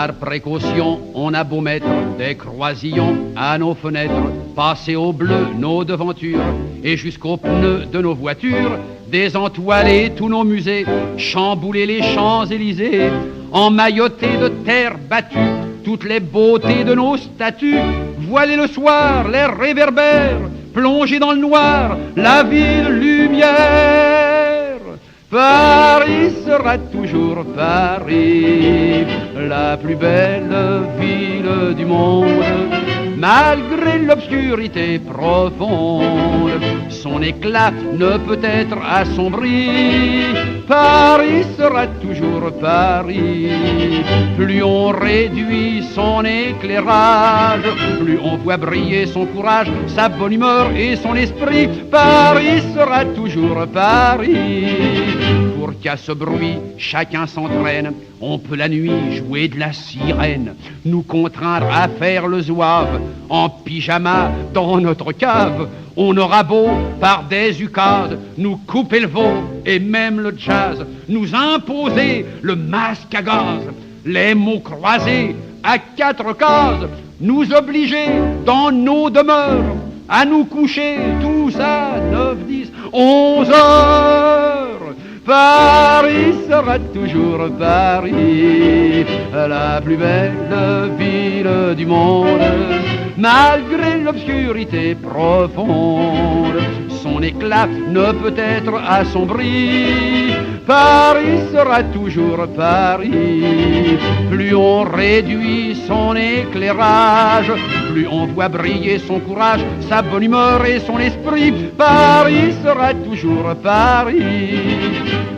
Par précaution, on a beau mettre des croisillons à nos fenêtres, passer au bleu nos devantures et jusqu'aux pneus de nos voitures, désentoiler tous nos musées, chambouler les Champs-Élysées, emmailloter de terre battue toutes les beautés de nos statues, voiler le soir les réverbères, plonger dans le noir la ville lumière. Paris sera toujours Paris, la plus belle ville du monde, malgré l'obscurité profonde, son éclat ne peut être assombri. Paris sera toujours Paris, plus on réduit son éclairage, plus on voit briller son courage, sa bonne humeur et son esprit. Paris sera toujours Paris. Pour qu'à ce bruit chacun s'entraîne, on peut la nuit jouer de la sirène, nous contraindre à faire le zouave en pyjama dans notre cave. On aura beau par des ukases nous couper le veau et même le jazz, nous imposer le masque à gaz, les mots croisés à 4 cases, nous obliger dans nos demeures à nous coucher tous à 9, 10, 11 heures. Paris sera toujours Paris, la plus belle ville du monde, malgré l'obscurité profonde, son éclat ne peut être assombri. Paris sera toujours Paris, plus on réduit son éclairage, plus on voit briller son courage, sa bonne humeur et son esprit. Paris sera toujours Paris.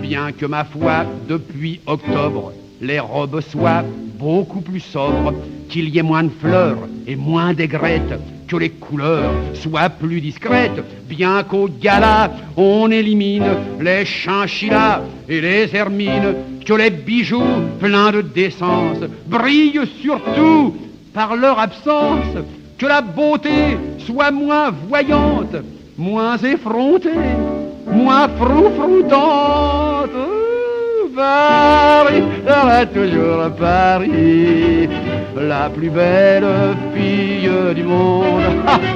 Bien que ma foi, depuis octobre, les robes soient beaucoup plus sobres, qu'il y ait moins de fleurs et moins d'aigrettes, que les couleurs soient plus discrètes, bien qu'au gala on élimine les chinchillas et les hermines, que les bijoux pleins de décence brillent surtout par leur absence, que la beauté soit moins voyante, moins effrontée, moins froufroutante. Paris sera toujours Paris, la plus belle fille du monde.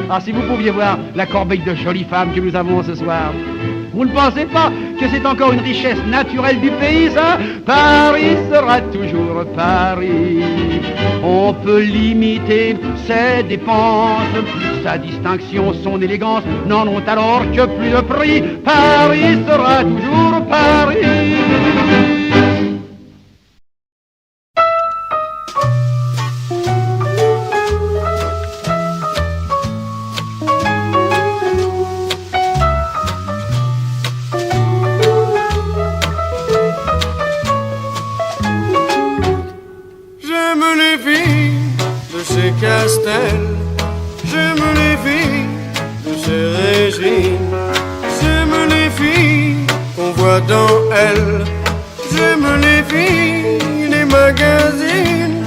Ah, si vous pouviez voir la corbeille de jolies femmes que nous avons ce soir. Vous ne pensez pas que c'est encore une richesse naturelle du pays, ça? Paris sera toujours Paris. On peut limiter ses dépenses, sa distinction, son élégance n'en ont alors que plus de prix. Paris sera toujours Paris. Castel, j'aime les filles de ces régimes, j'aime les filles qu'on voit dans elles, j'aime les filles des magazines,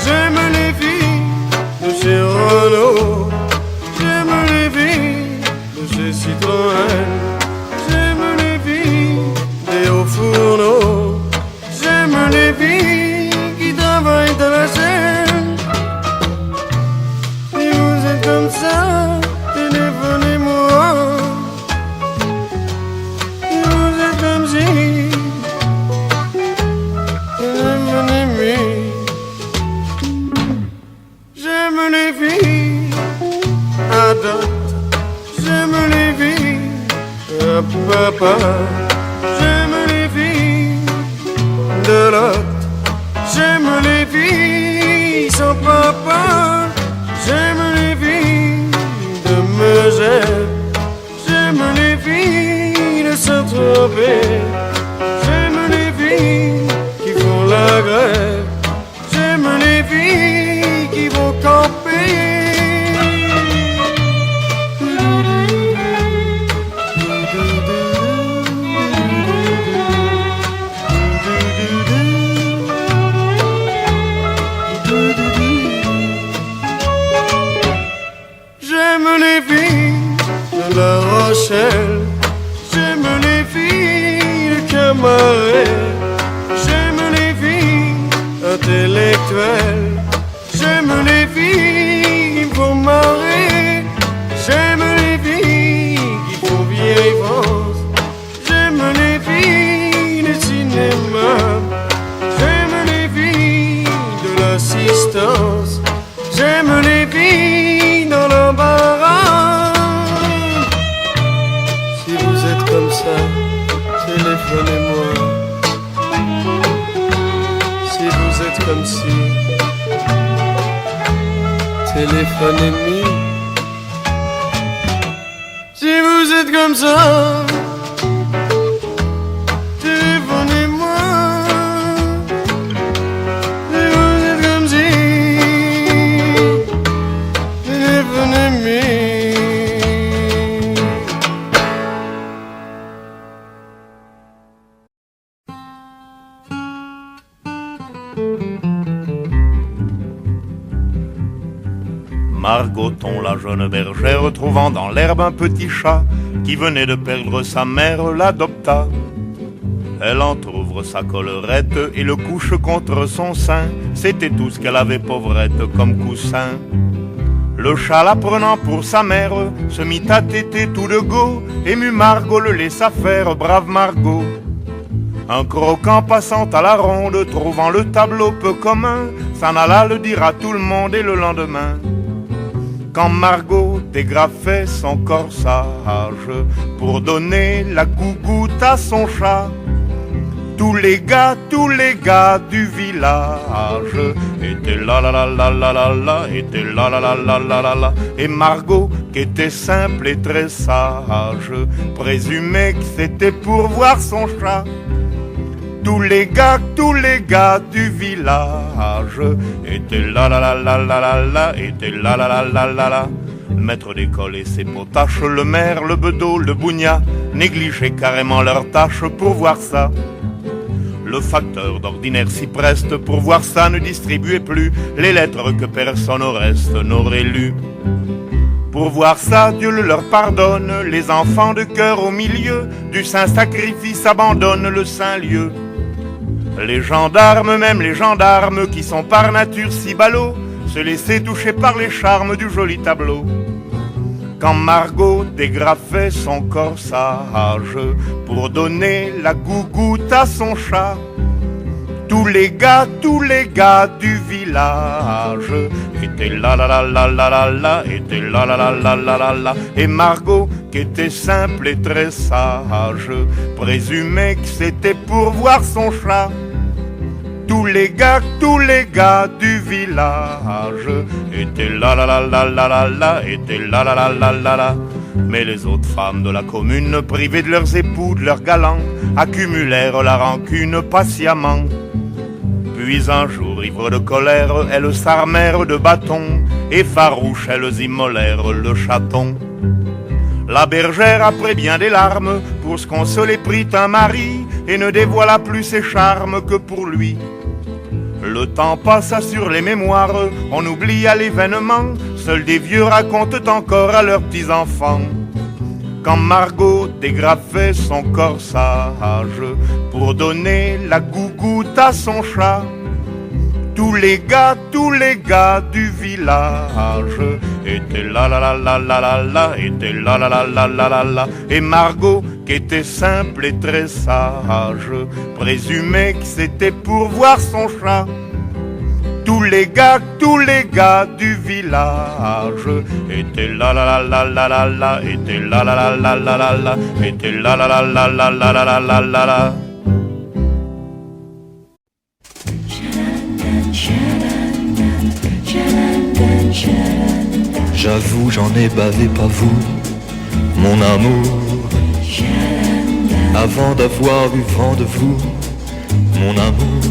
j'aime les filles de chez Renault, j'aime les filles de chez Citroën, j'aime les filles des hauts fourneaux, j'aime les filles qui travaillent dans la chaîne. Comme ça, téléphonez-moi. Vous êtes comme si téléphonez-moi. J'aime les filles à dot, j'aime les filles à papa, j'aime les filles de l'autre, j'aime les filles sans papa, j'aime les filles de Megève, j'aime les filles de Saint-Tropez, j'aime les filles qui font la grève, j'aime les filles qui vont camper. J'aime les filles de La Rochelle, j'aime les filles de Camaret, j'aime les filles intellectuelles. J'aime les filles qui me font marrer. J'aime les filles qui font vieille France. J'aime les filles du cinéma. J'aime les filles de l'assistance. J'aime les filles dans l'embarras. Si vous êtes comme ça, téléphonez-moi. Si vous êtes comme si, téléphonez-moi. Si vous êtes comme ça, téléphonez-moi. Si vous êtes comme si, téléphonez-moi. Margoton, la jeune bergère, trouvant dans l'herbe un petit chat qui venait de perdre sa mère, l'adopta. Elle entr'ouvre sa collerette et le couche contre son sein. C'était tout ce qu'elle avait, pauvrette, comme coussin. Le chat, la prenant pour sa mère, se mit à téter tout de go. Ému Margot le laissa faire, brave Margot. Un croquant passant à la ronde, trouvant le tableau peu commun, s'en alla le dire à tout le monde et le lendemain. Quand Margot dégrafait son corsage pour donner la gougoute à son chat, tous les gars du village étaient là la la la la la la, étaient là la la la la la la. Et Margot, qui était simple et très sage, présumait que c'était pour voir son chat. Tous les gars du village étaient là la la la la la la, étaient là la la la la la. Le maître d'école et ses potaches, le maire, le bedeau, le bougna, négligeaient carrément leurs tâches pour voir ça. Le facteur d'ordinaire s'y preste pour voir ça, ne distribuait plus les lettres que personne au reste n'aurait lues. Pour voir ça, Dieu le leur pardonne, les enfants de cœur au milieu du saint sacrifice abandonnent le saint lieu. Les gendarmes, même les gendarmes qui sont par nature si ballots, se laissaient toucher par les charmes du joli tableau. Quand Margot dégrafait son corsage pour donner la gougoute à son chat, tous les gars du village étaient là la la la la la la, étaient là la la la la la la. Et Margot, qui était simple et très sage, présumait que c'était pour voir son chat. Tous les gars du village étaient là la la la la la la, étaient là la la la la la. Mais les autres femmes de la commune, privées de leurs époux, de leurs galants, accumulèrent la rancune patiemment. Puis un jour, ivres de colère, elles s'armèrent de bâtons, et farouches, elles immolèrent le chaton. La bergère, après bien des larmes, pour se consoler prit un mari, et ne dévoila plus ses charmes que pour lui. Le temps passa sur les mémoires, on oublia l'événement, seuls des vieux racontent encore à leurs petits-enfants. Quand Margot dégrafait son corsage pour donner la gougoute à son chat, tous les gars du village étaient là la la la la la la, étaient là la la la la la la. Et Margot, qui était simple et très sage, présumait que c'était pour voir son chat. Tous les gars du village étaient là la la la la la la, étaient là la la la la la la, étaient là la la la la la la la la la. J'avoue, j'en ai bavé, pas vous, mon amour. Avant d'avoir eu vent de vous, mon amour.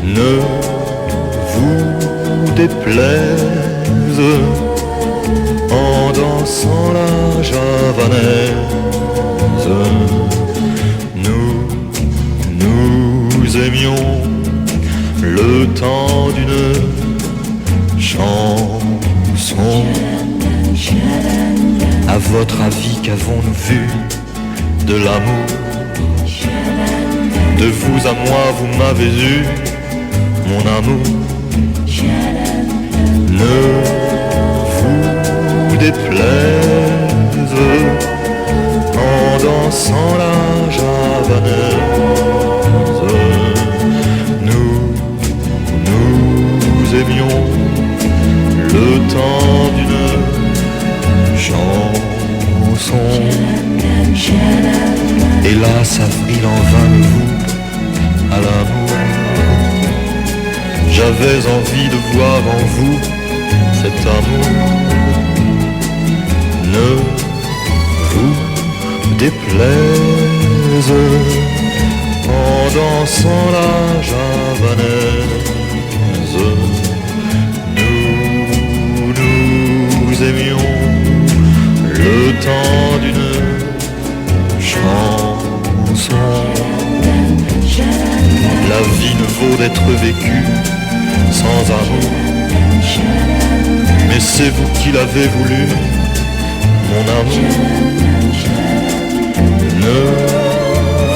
Ne vous déplaise en dansant la javanaise. Nous aimions le temps d'une chanson. À votre avis, qu'avons-nous vu de l'amour? De vous à moi, vous m'avez eu, mon amour. Ne vous déplaise en dansant la javanaise. Nous aimions le temps d'une chanson. Hélas, avril en vain me voue à l'amour. J'avais envie de voir en vous cet amour. Ne vous déplaise en dansant la javanaise. Nous aimions le temps d'une chanson. La vie ne vaut d'être vécue sans amour. Mais c'est vous qui l'avez voulu, mon amour. Ne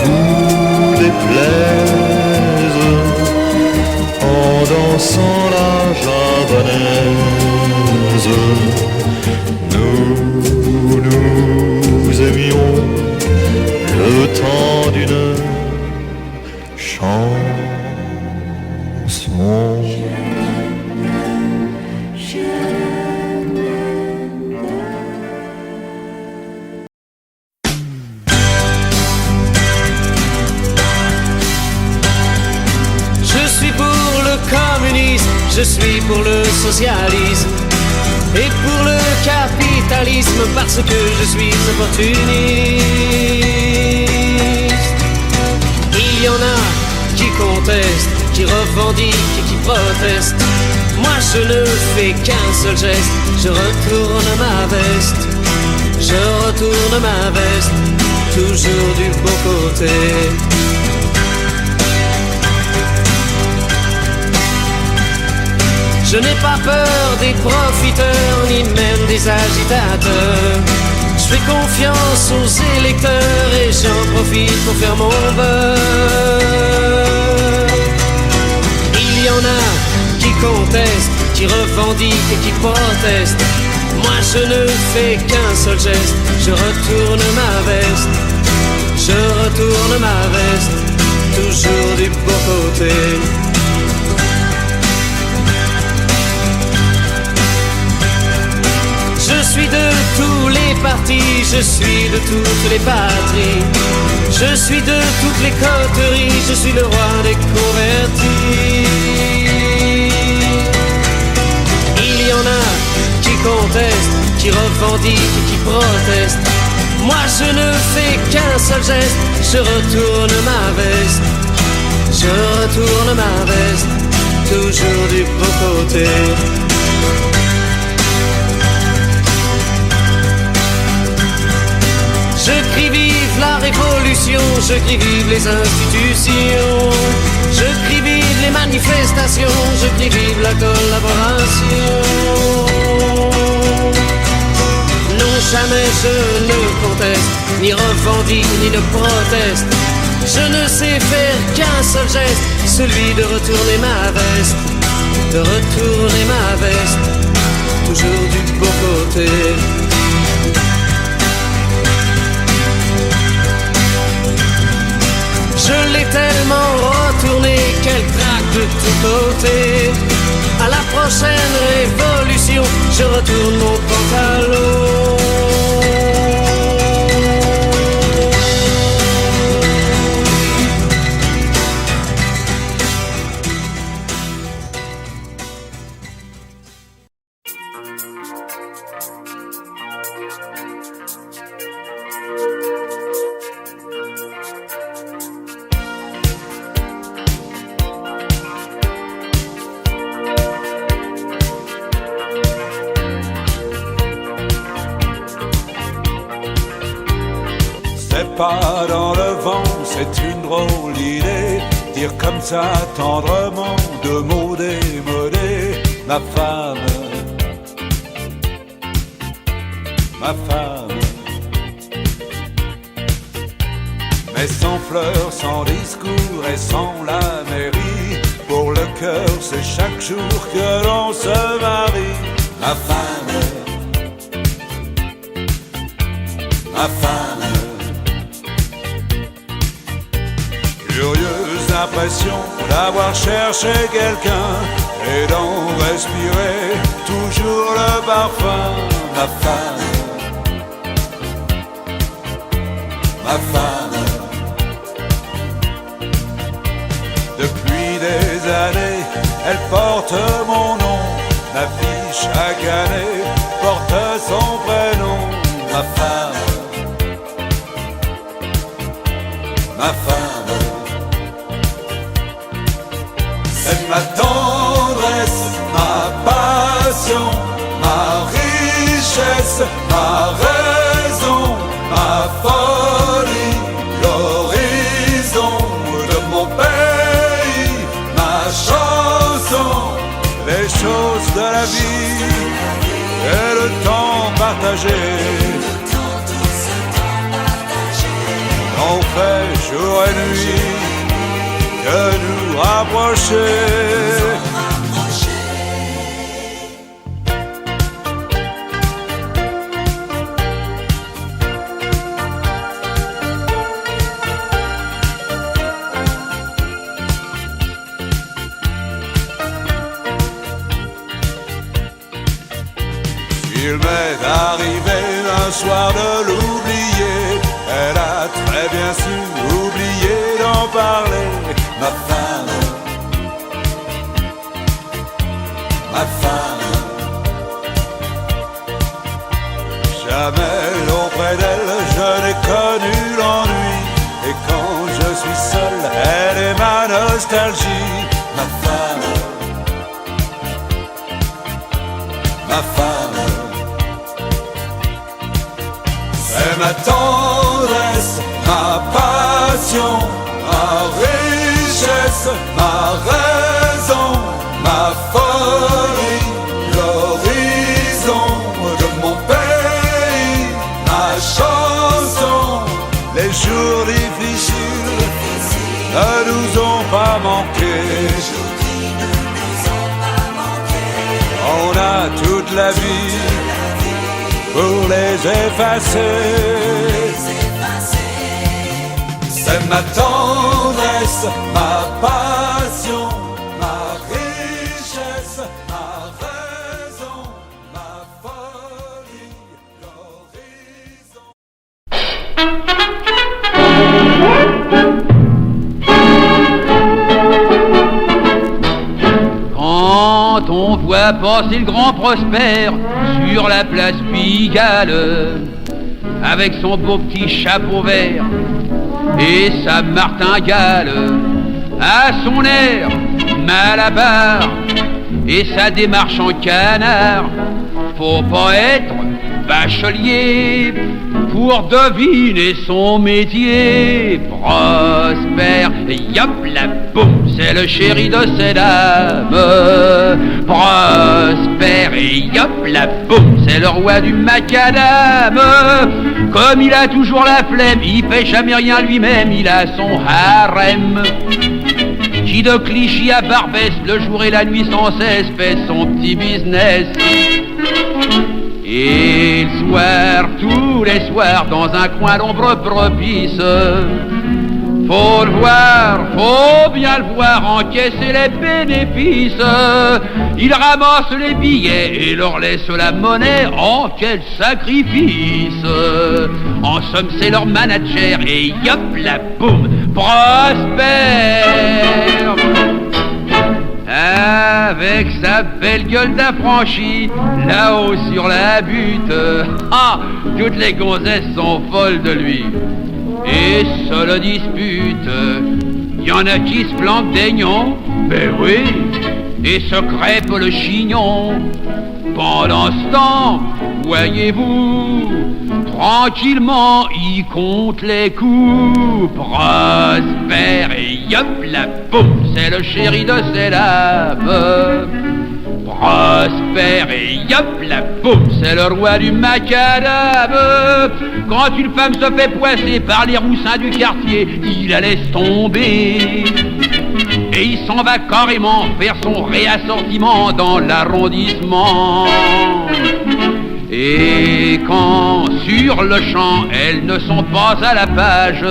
vous déplaise en dansant la javanaise. Nous aimions le temps d'une chanson. Je suis pour le socialisme et pour le capitalisme parce que je suis opportuniste. Il y en a qui contestent, qui revendiquent et qui protestent. Moi je ne fais qu'un seul geste, je retourne ma veste. Je retourne ma veste, toujours du bon côté. Je n'ai pas peur des profiteurs, ni même des agitateurs. Je fais confiance aux électeurs et j'en profite pour faire mon beurre. Il y en a qui contestent, qui revendiquent et qui protestent. Moi je ne fais qu'un seul geste, je retourne ma veste. Je retourne ma veste, toujours du bon côté. Je suis de tous les partis, je suis de toutes les patries. Je suis de toutes les coteries, je suis le roi des convertis. Il y en a qui contestent, qui revendiquent et qui protestent. Moi je ne fais qu'un seul geste, je retourne ma veste. Je retourne ma veste, toujours du bon côté. Je crie vive la révolution, je crie vive les institutions. Je crie vive les manifestations, je crie vive la collaboration. Non, jamais je ne conteste, ni revendique, ni ne proteste. Je ne sais faire qu'un seul geste, celui de retourner ma veste. De retourner ma veste, toujours du bon côté. Je l'ai tellement retourné qu'elle craque de tous côtés. À la prochaine révolution, je retourne mon pantalon. Pas dans le vent, c'est une drôle d'idée. Dire comme ça tendrement de mots démodés. Ma femme, ma femme. Mais sans fleurs, sans discours mais sans la mairie. Pour le cœur, c'est chaque jour que l'on se marie. Ma femme, ma femme. Curieuse impression d'avoir cherché quelqu'un et d'en respirer toujours le parfum. Ma femme, ma femme. Depuis des années, elle porte mon nom. Ma fille chaque année porte son prénom. Ma femme, ma femme. C'est ma tendresse, ma passion, ma richesse, ma raison, ma folie, l'horizon de mon pays, ma chanson, les choses de la vie et le temps partagé. On fait jour et nuit que nous rapprocher. Il m'est arrivé un soir de l'oublier. Elle a très bien su oublier d'en parler. Ma femme, ma femme. Jamais auprès d'elle je n'ai connu l'ennui. Et quand je suis seul, elle est ma nostalgie. Ma femme, ma femme. C'est ma tendresse, ma passion, ma richesse, ma raison, ma folie, l'horizon de mon pays, ma chanson. Les jours difficiles ne nous ont pas manqué. On a toute la vie pour les effacer. C'est ma tendresse, ma passion, ma richesse, ma raison, ma folie, l'horizon. Quand on voit passer le grand Prosper sur la place Pigalle, avec son beau petit chapeau vert et sa martingale, à son air malabar et sa démarche en canard, faut pas être bachelier pour deviner son métier. Prosper, yop la boum, c'est le chéri de ses dames. Prosper, yop la boum, c'est le roi du macadam. Comme il a toujours la flemme, il fait jamais rien lui-même, il a son harem qui de Clichy à Barbès, le jour et la nuit sans cesse, fait son petit business. Et le soir, tous les soirs, dans un coin d'ombre propice, faut le voir, faut bien le voir, encaisser les bénéfices. Il ramasse les billets et leur laisse la monnaie. Oh, quel sacrifice! En somme, c'est leur manager et yop la boum, Prosper! Avec sa belle gueule d'affranchi, là-haut sur la butte, ah, toutes les gonzesses sont folles de lui et se le disputent. Y en a qui se planquent des nions, ben oui, et se crêpent le chignon. Pendant ce temps, voyez-vous, tranquillement, il compte les coups. Prosper et yop la boum, c'est le chéri de ses dames. Prosper père et yop la boum, c'est le roi du macadam. Quand une femme se fait poisser par les roussins du quartier, il la laisse tomber. Et il s'en va carrément faire son réassortiment dans l'arrondissement. Et quand sur le champ elles ne sont pas à la page,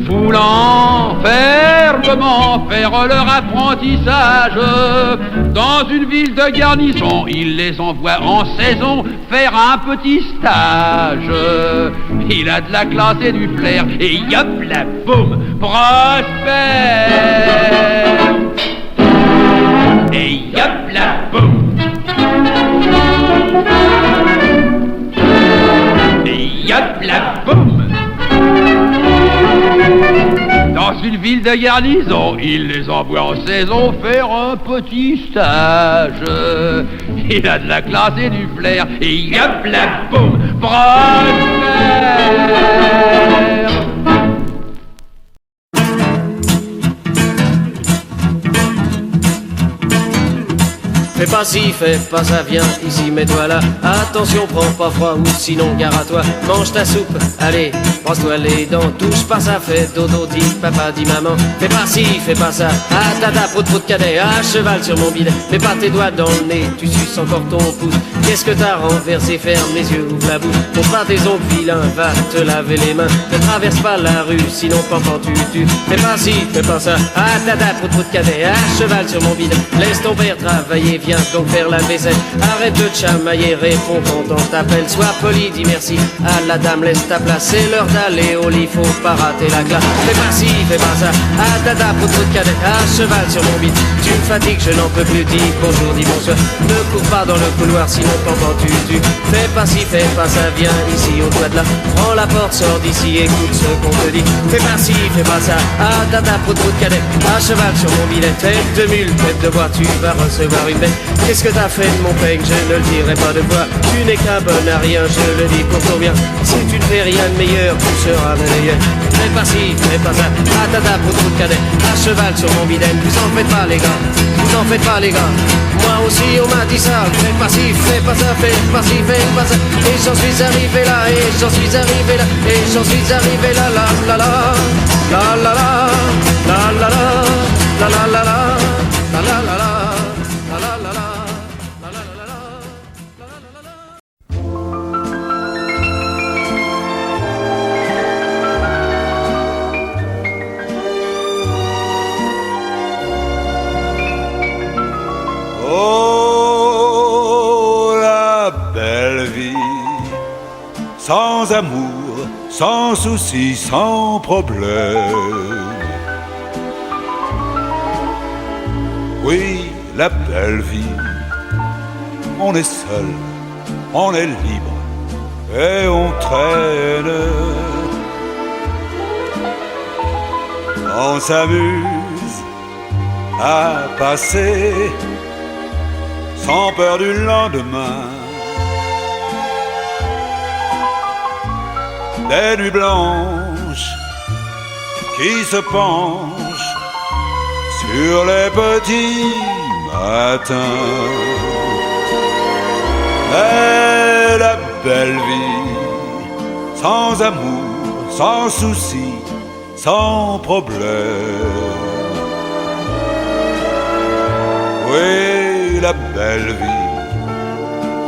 voulant fermement faire leur apprentissage, dans une ville de garnison, il les envoie en saison faire un petit stage. Il a de la classe et du flair, et yop la boum, prospère. Et yop la boum. Et yop la boum. Dans une ville de garnison, il les envoie en saison faire un petit stage. Il a de la classe et du flair, et yop la boum, prospère. Fais pas ci, fais pas ça, viens ici, mets-toi là. Attention, prends pas froid ou sinon gare à toi. Mange ta soupe, allez, brosse-toi les dents. Touche pas ça, fais dodo, dis papa, dis maman. Fais pas ci, fais pas ça, ah tata, prout prout cadet, à cheval sur mon bidet. Mets pas tes doigts dans le nez, tu suces encore ton pouce. Qu'est-ce que t'as renversé, ferme les yeux, ouvre la bouche. Montre pas tes ongles vilains, va te laver les mains. Ne traverse pas la rue, sinon pendant tu tues. Fais pas ci, fais pas ça, ah tata, prout prout cadet, à cheval sur mon bidet. Laisse ton père travailler, viens donc faire la vaisselle. Arrête de chamailler, réponds quand on t'appelle. Sois poli, dis merci à la dame, laisse ta place. C'est l'heure d'aller au lit, faut pas rater la classe. Fais pas ci, fais pas ça, ah dada, pour de cadet, à cheval sur mon bide. Tu me fatigues, je n'en peux plus, dis bonjour, dis bonsoir. Ne cours pas dans le couloir, sinon t'entends tu. Fais pas ci, fais pas ça, viens ici au toit de là. Prends la porte, sors d'ici, écoute ce qu'on te dit. Fais pas ci, fais pas ça, ah dada, pour de cadet, à cheval sur mon bidet. Tête de mule, tête de bois, tu vas recevoir une bête. Qu'est-ce que t'as fait de mon peigne, je ne le dirai pas de quoi. Tu n'es qu'un bon à rien, je le dis pour ton bien. Si tu ne fais rien de meilleur, tu seras meilleur. Fais pas ci, fais pas ça, ah tata, pour tout cadet, à cheval sur mon bidet. Vous en faites pas les gars, vous en faites pas les gars. Moi aussi on m'a dit ça, fais pas ci, fais pas ça, fais pas ci, fais pas ça. Et j'en suis arrivé là, et j'en suis arrivé là, et j'en suis arrivé là, la la la, la la la, la la la, la la la, la la la la. Oh, la belle vie, sans amour, sans soucis, sans problème. Oui, la belle vie, on est seul, on est libre et on traîne. On s'amuse à passer sans peur du lendemain. Des nuits blanches qui se penchent sur les petits matins. Et la belle vie, sans amour, sans soucis, sans problème. Oui, la belle vie,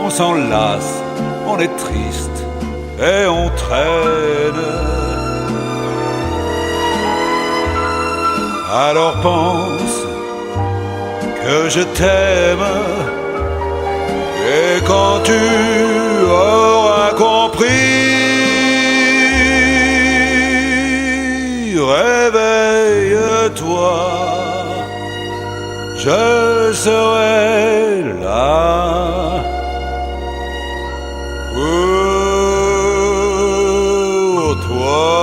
on s'enlace, on est triste et on traîne. Alors pense que je t'aime, et quand tu auras compris, réveille-toi, je serai là pour toi.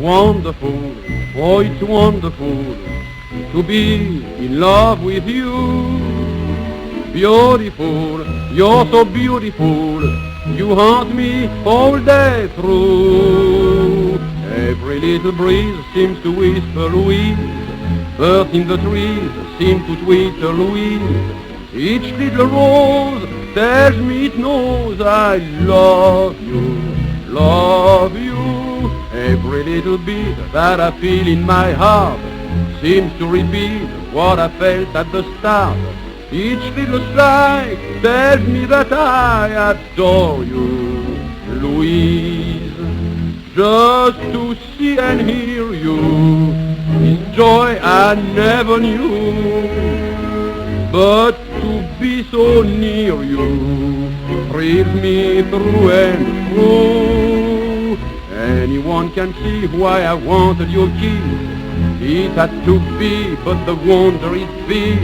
Wonderful, oh it's wonderful, to be in love with you. Beautiful, you're so beautiful, you haunt me all day through. Every little breeze seems to whisper Louise, birds in the trees seem to twitter Louise. Each little rose tells me it knows I love you, love you. Every little beat that I feel in my heart seems to repeat what I felt at the start. Each little sigh tells me that I adore you, Louise. Just to see and hear you is joy I never knew. But to be so near you thrills me through and through. Anyone can see why I wanted your kiss. It had to be, but the wonder is this.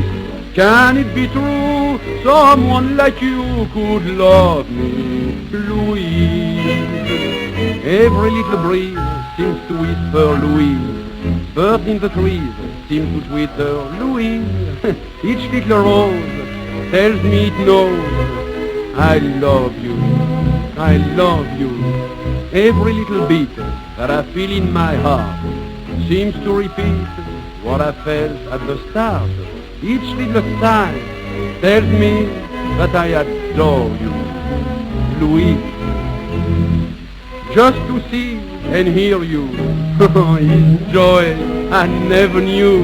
Can it be true someone like you could love me, Louise? Every little breeze seems to whisper Louise. Birds in the trees seem to twitter Louise. Each little rose tells me it knows I love you, I love you. Every little beat that I feel in my heart seems to repeat what I felt at the start. Each little sigh tells me that I adore you, Louise. Just to see and hear you is joy I never knew.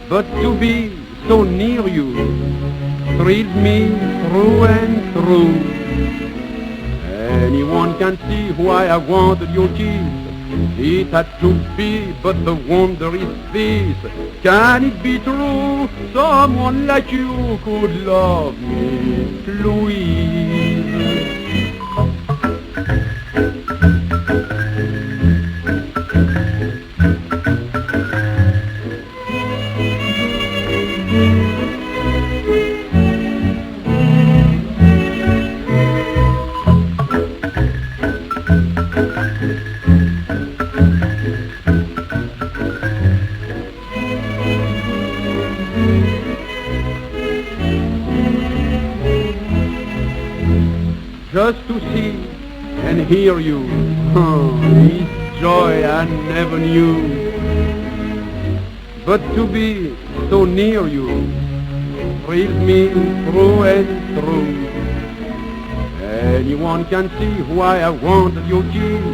But to be so near you thrills me through and through. Anyone can see why I wanted your kiss. It had to be, but the wonder is this. Can it be true someone like you could love me, Louise? Just to see and hear you is joy I never knew. But to be so near you thrills me through and through. Anyone can see why I wanted your kiss.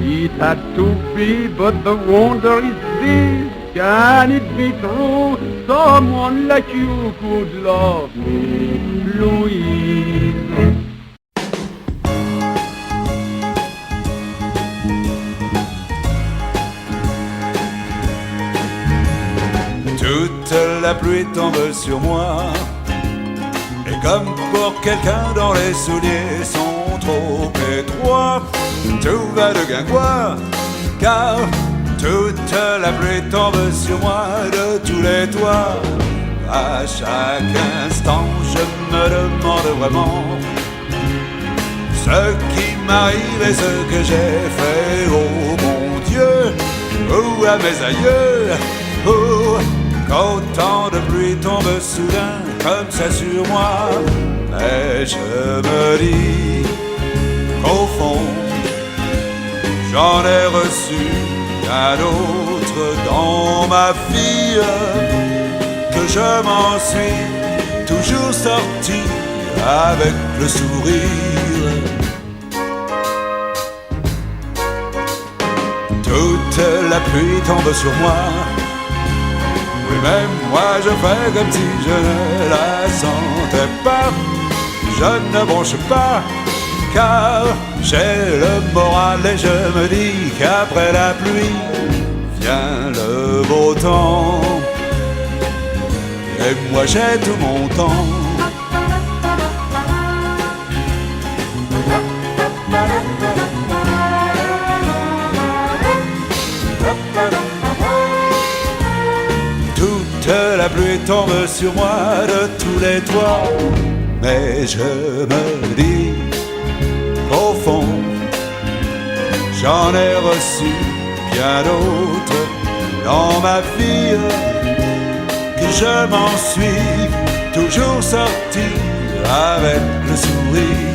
It had to be, but the wonder is this. Can it be true someone like you could love me, Louise? Toute la pluie tombe sur moi, et comme pour quelqu'un dont les souliers sont trop étroits, tout va de guingois, car toute la pluie tombe sur moi de tous les toits. À chaque instant je me demande vraiment ce qui m'arrive et ce que j'ai fait, oh mon Dieu, ou à mes aïeux, oh, qu'autant de pluie tombe soudain comme ça sur moi. Mais je me dis qu'au fond j'en ai reçu un autre dans ma vie, que je m'en suis toujours sorti avec le sourire. Toute la pluie tombe sur moi, oui, même moi je fais comme si je ne la sentais pas. Je ne bronche pas, car j'ai le moral et je me dis qu'après la pluie vient le beau temps. Et moi j'ai tout mon temps. Toute la pluie tombe sur moi de tous les toits, mais je me dis qu'au fond j'en ai reçu bien d'autres dans ma vie, que je m'en suis toujours sorti avec le sourire.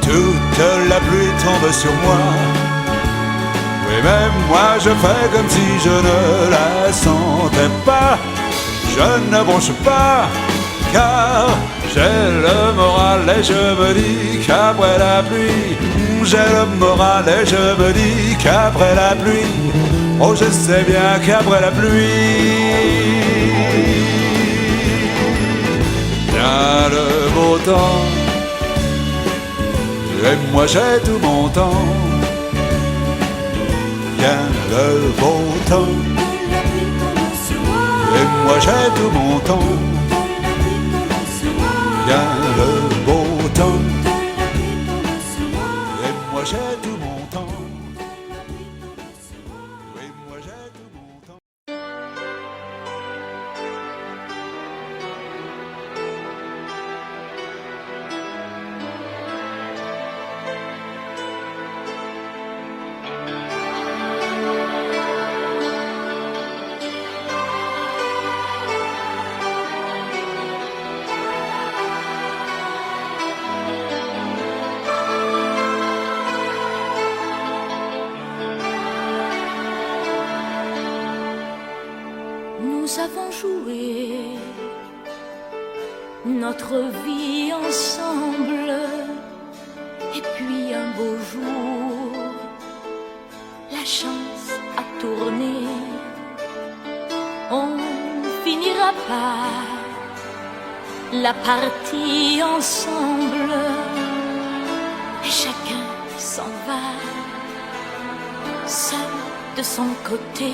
Toute la pluie tombe sur moi, oui, même moi je fais comme si je ne la sentais pas. Je ne bronche pas, car j'ai le moral et je me dis qu'après la pluie, j'ai le moral et je me dis qu'après la pluie, oh je sais bien qu'après la pluie, vient le beau temps. Et moi j'ai tout mon temps. Vient le beau temps. Et moi j'ai tout mon temps. Vient le beau temps. Et moi j'ai tout mon temps. Et moi j'ai tout mon temps. Nous avons joué notre vie ensemble, et puis un beau jour, la chance a tourné. On finira par la partie ensemble, et chacun s'en va, seul de son côté.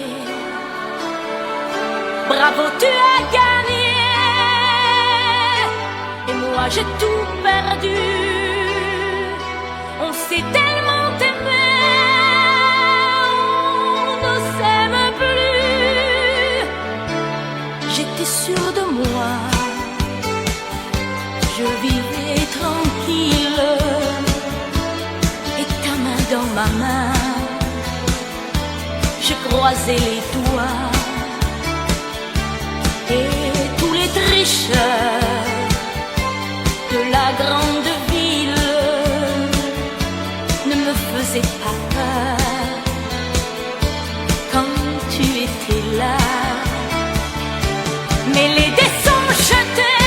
Bravo, tu as gagné, et moi j'ai tout perdu. On s'est tellement aimé, on ne s'aime plus. J'étais sûre de moi, je vivais tranquille, et ta main dans ma main, je croisais les doigts. Et tous les tricheurs de la grande ville ne me faisaient pas peur quand tu étais là. Mais les dés sont jetés,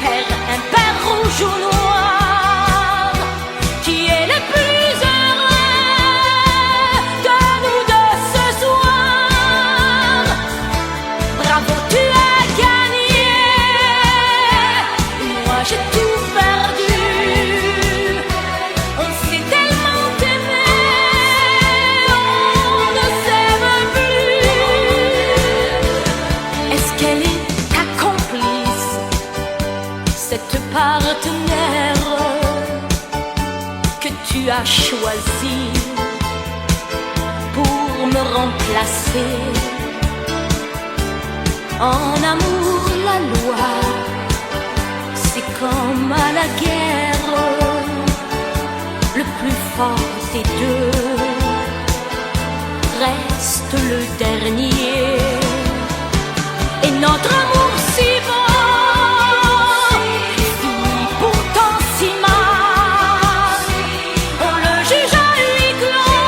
père impair, rouge ou noir, qui est le plus heureux de nous deux ce soir. Bravo, tu as gagné, moi j'ai tout perdu. On s'est tellement aimé, on ne s'aime plus. Est-ce qu'elle est ta complice, cette partenaire que tu as choisie pour me remplacer? En amour, la loi, c'est comme à la guerre, le plus fort des deux reste le dernier. Et notre amour si beau finit pourtant si mal. On le juge à huis clos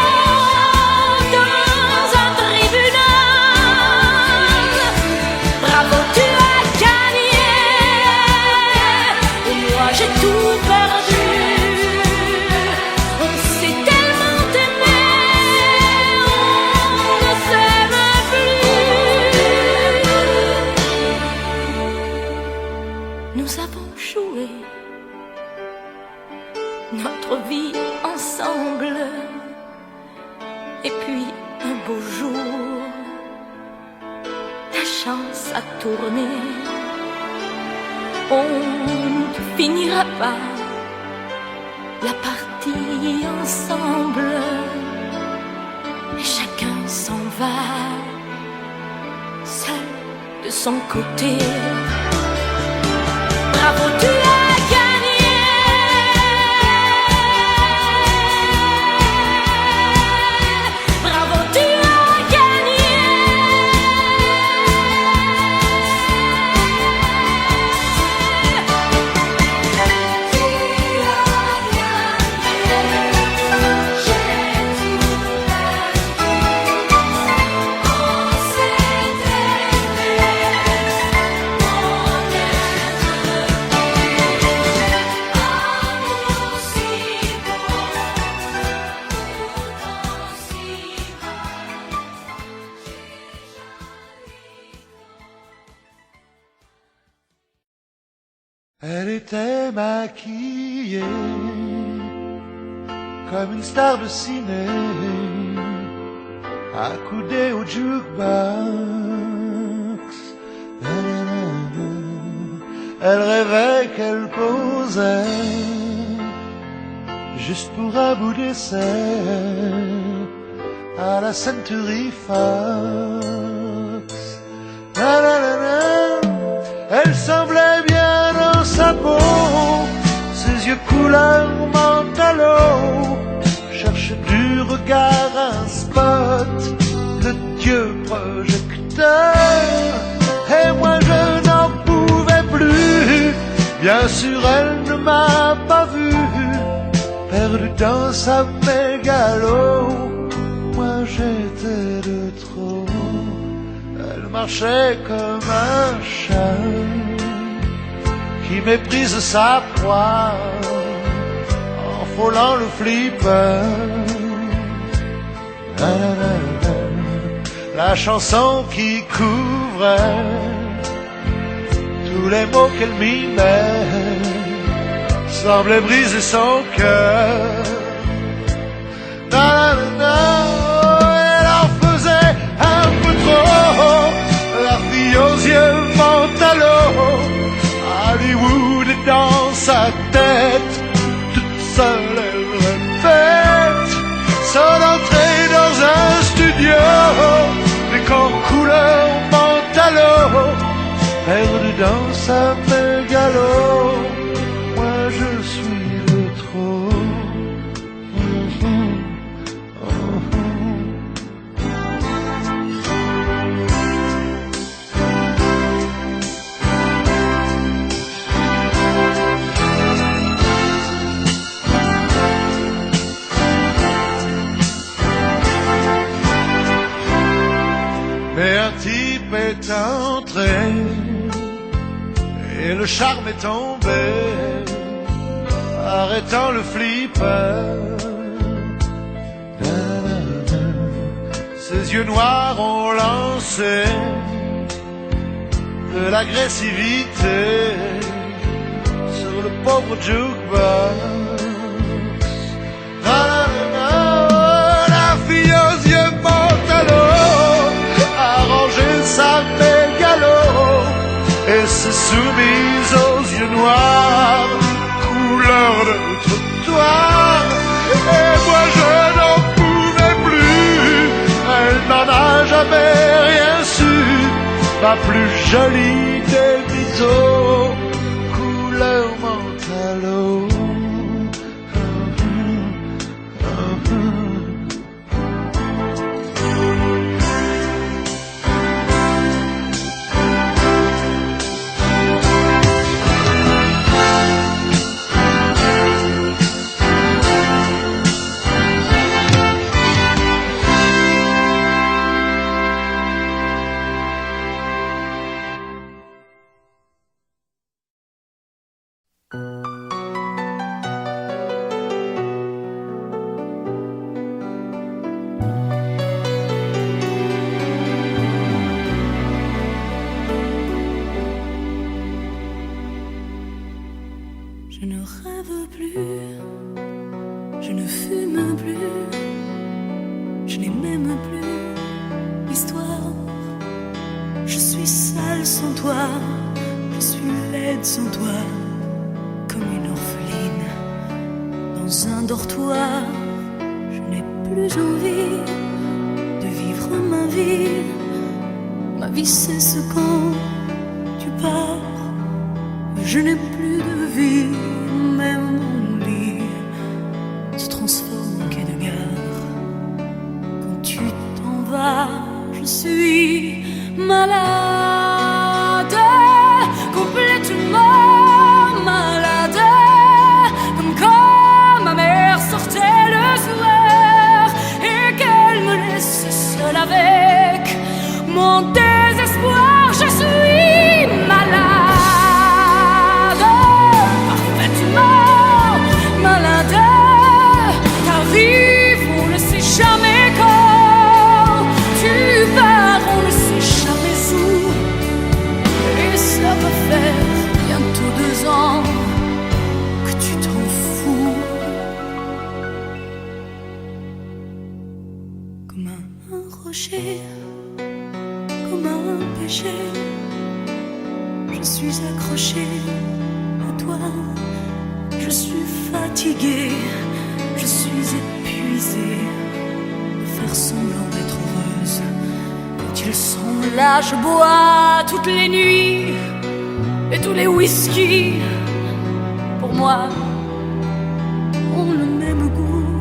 dans un tribunal. Bravo, tu as gagné, et moi j'ai tout perdu. On s'est tellement aimé, on ne s'aime plus. Nous avons joué notre vie ensemble, et puis un beau jour, la chance a tourné. On ne finira pas la partie ensemble, et chacun s'en va, seul de son côté. Bravo, tu as gagné, était maquillée comme une star de ciné, accoudée au jukebox. Elle rêvait qu'elle posait juste pour un bout d'essai à la Century Fox. Elle semblait bien dans sa peau, ses yeux couleur mentalo cherchaient du regard un spot de Dieu projecteur. Et moi je n'en pouvais plus, bien sûr elle ne m'a pas vu, perdu dans sa mégalo, moi j'étais de trop. Elle marchait comme un chat qui méprise sa proie en frôlant le flipper. La chanson qui couvrait tous les mots qu'elle mimait semblait briser son cœur. Elle en faisait un peu trop, la fille aux yeux mentalo. Hollywood est dans sa tête, toute seule elle répète son entrée dans un studio, mais qu'en couleur mentalo, perdue dans sa mégalo, moi je suis de trop. Mais un type est entré et le charme est tombé, arrêtant le flipper. Ses yeux noirs ont lancé de l'agressivité sur le pauvre jukebox. La fille aux yeux mentalo sa mégalo et s'est soumise aux yeux noirs, couleur de trottoir. Et moi je n'en pouvais plus, elle n'en a jamais rien su, pas plus jolie des mythos, couleur mentalo. Je ne rêve plus, je ne fume plus, je n'ai même plus l'histoire. Je suis seule sans toi, je suis laide sans toi, comme une orpheline dans un dortoir. Je n'ai plus envie de vivre ma vie cesse quand tu pars. Je n'ai plus de vie, même mon lit se transforme en quai de gare. Quand tu t'en vas, je suis malade, complètement malade, comme quand ma mère sortait le soir et qu'elle me laisse seule avec mon désespoir. Je suis malade, reprocher comme un péché. Je suis accrochée à toi, je suis fatiguée, je suis épuisée de faire semblant d'être heureuse. Quand ils sont là, je bois toutes les nuits et tous les whisky. Pour moi, ont le même goût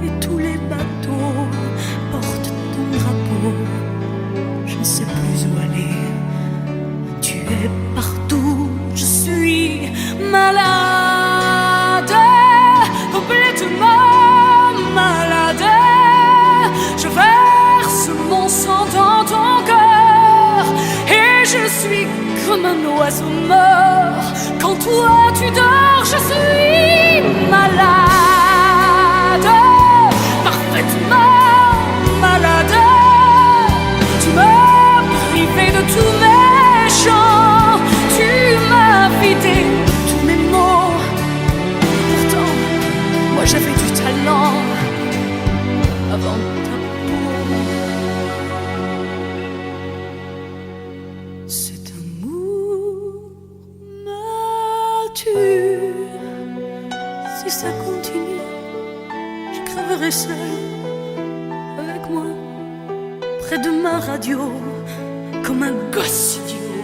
et tous les bateaux portent ton drapeau. Je ne sais plus où aller, tu es partout. Je suis malade, complètement malade. Je verse mon sang dans ton cœur et je suis comme un oiseau mort. Quand toi tu dors, je suis malade, parfaitement malade. Tu m'as privé de tous mes chants, tu m'as vidé de tous mes mots. Pourtant, moi j'avais du talent avant ta peau. Cet amour m'a tué. Si ça continue, je crèverai seule avec moi, près de ma radio, comme un gosse idiot,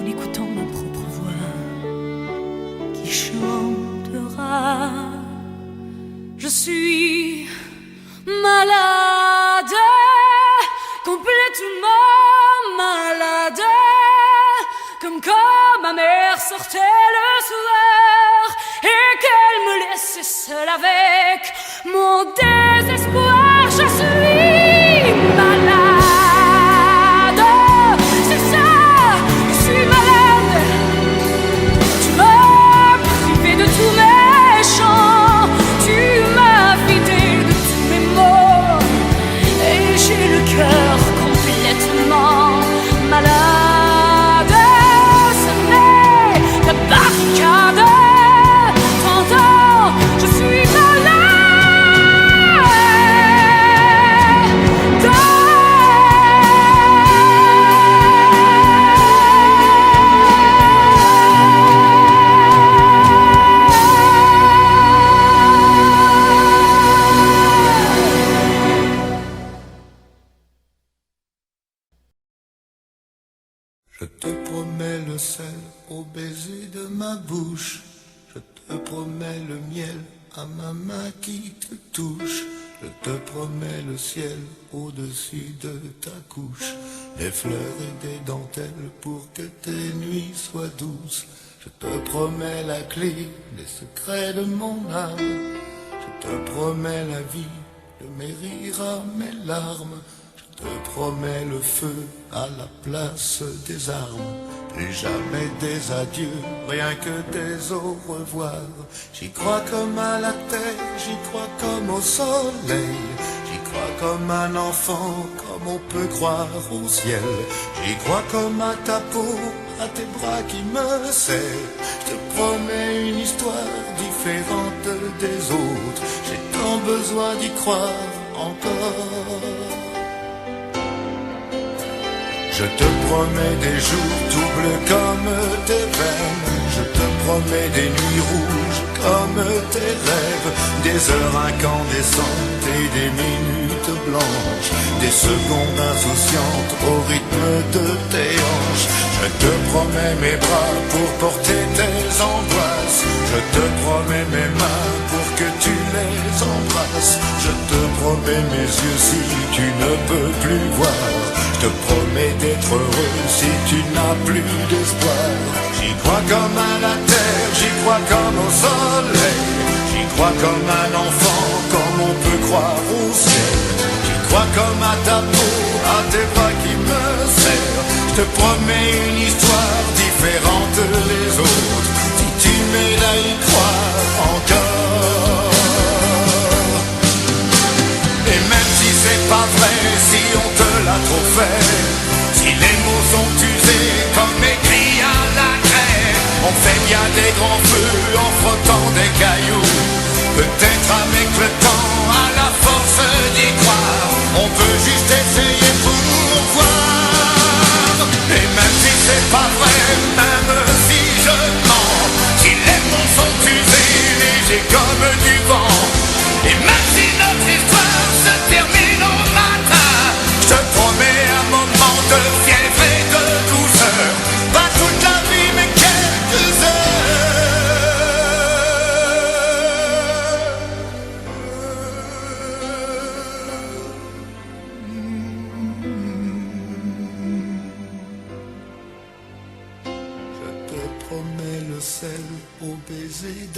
en écoutant ma propre voix qui chantera. Je suis malade, complètement malade, comme quand ma mère sortait le soir et qu'elle me laissait seule avec mon désespoir. Je suis malade, c'est ça, je suis malade. Tu m'as privé de tous mes chants, tu m'as vidé de tous mes mots et j'ai le cœur complètement malade. Ce n'est la barricade. Je suis malade. Je te promets le sel au baiser de ma bouche. Je te promets le miel à ma main qui te touche. Je te promets le ciel au-dessus de ta couche. Des fleurs et des dentelles pour que tes nuits soient douces. Je te promets la clé des secrets de mon âme. Je te promets la vie de mes rires à mes larmes. Je te promets le feu à la place des armes. Plus jamais des adieux, rien que des au revoir. J'y crois comme à la terre, j'y crois comme au soleil. J'y crois comme un enfant, comme on peut croire au ciel. J'y crois comme à ta peau, à tes bras qui me serrent. Je te promets une histoire différente des autres. J'ai tant besoin d'y croire encore. Je te promets des jours doubles comme tes veines. Je te promets des nuits rouges comme tes rêves. Des heures incandescentes et des minutes blanches. Des secondes insouciantes au rythme de tes hanches. Je te promets mes bras pour porter tes angoisses. Je te promets mes mains pour que tu les embrasses. Je te promets mes yeux si tu ne peux plus voir. Je te promets d'être heureux si tu n'as plus d'espoir. J'y crois comme à la terre, j'y crois comme au soleil. J'y crois comme un enfant, comme on peut croire au ciel. J'y crois comme à ta peau, à tes bras qui me serrent. Je te promets une histoire différente des autres. Si tu m'aides à y croire encore. Et même si c'est pas vrai, si on te l'a trop fait, si les mots sont usés comme écrits à la craie, on fait bien des grands feux en frottant des cailloux. Peut-être avec le temps, à la force d'y croire, on peut juste être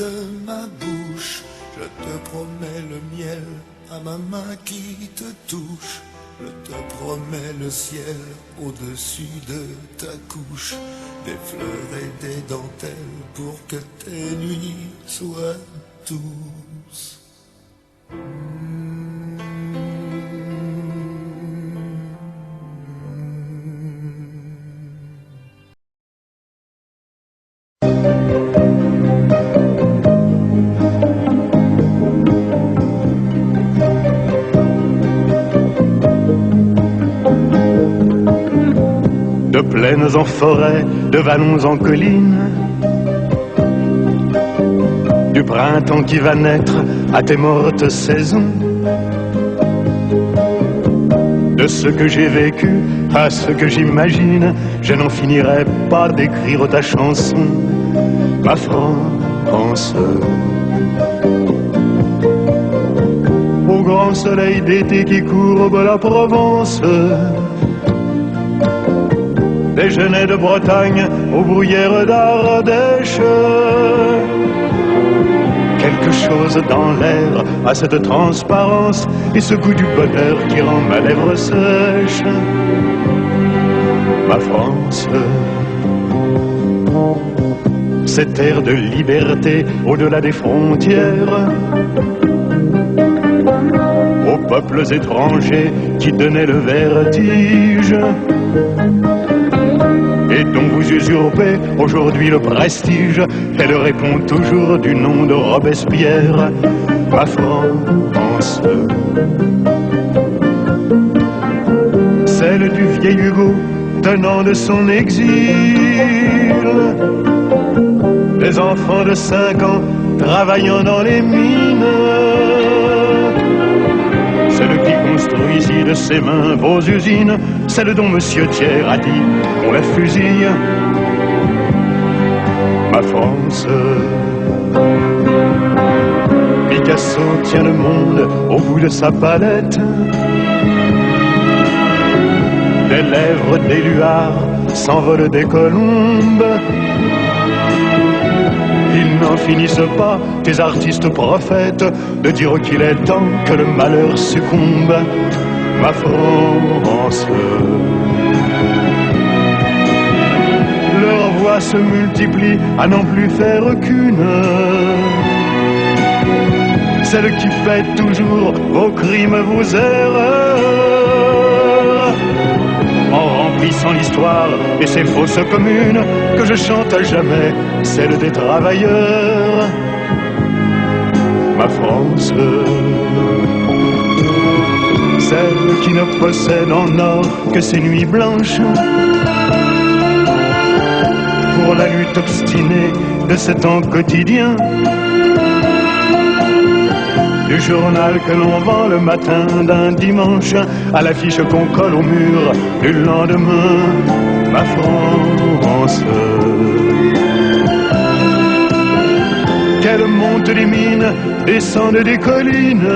de ma bouche. Je te promets le miel à ma main qui te touche. Je te promets le ciel au-dessus de ta couche. Des fleurs et des dentelles pour que tes nuits soient douces. De plaines en forêt, de vallons en collines, du printemps qui va naître à tes mortes saisons, de ce que j'ai vécu à ce que j'imagine, je n'en finirai pas d'écrire ta chanson, ma France. Au grand soleil d'été qui courbe la Provence, des genêts de Bretagne aux bruyères d'Ardèche. Quelque chose dans l'air a cette transparence et ce goût du bonheur qui rend ma lèvre sèche. Ma France, cette terre de liberté au-delà des frontières, aux peuples étrangers qui donnaient le vertige et dont vous usurpez aujourd'hui le prestige. Elle répond toujours du nom de Robespierre, ma France. Celle du vieil Hugo tenant de son exil, les enfants de 5 ans travaillant dans les mines, celle qui construit ici de ses mains vos usines, celle dont Monsieur Thiers a dit on la fusille, ma France. Picasso tient le monde au bout de sa palette, des lèvres d'éluard s'envolent des colombes. Ils n'en finissent pas, tes artistes prophètes, de dire qu'il est temps que le malheur succombe, ma France. Leurs voix se multiplient à n'en plus faire qu'une, celle qui paie toujours vos crimes, vos erreurs, en remplissant l'histoire et ses fausses communes, que je chante à jamais, celle des travailleurs, ma France. Celle qui ne possède en or que ses nuits blanches, pour la lutte obstinée de ce temps quotidien, du journal que l'on vend le matin d'un dimanche à l'affiche qu'on colle au mur du lendemain, ma France. Qu'elle monte des mines, descende des collines,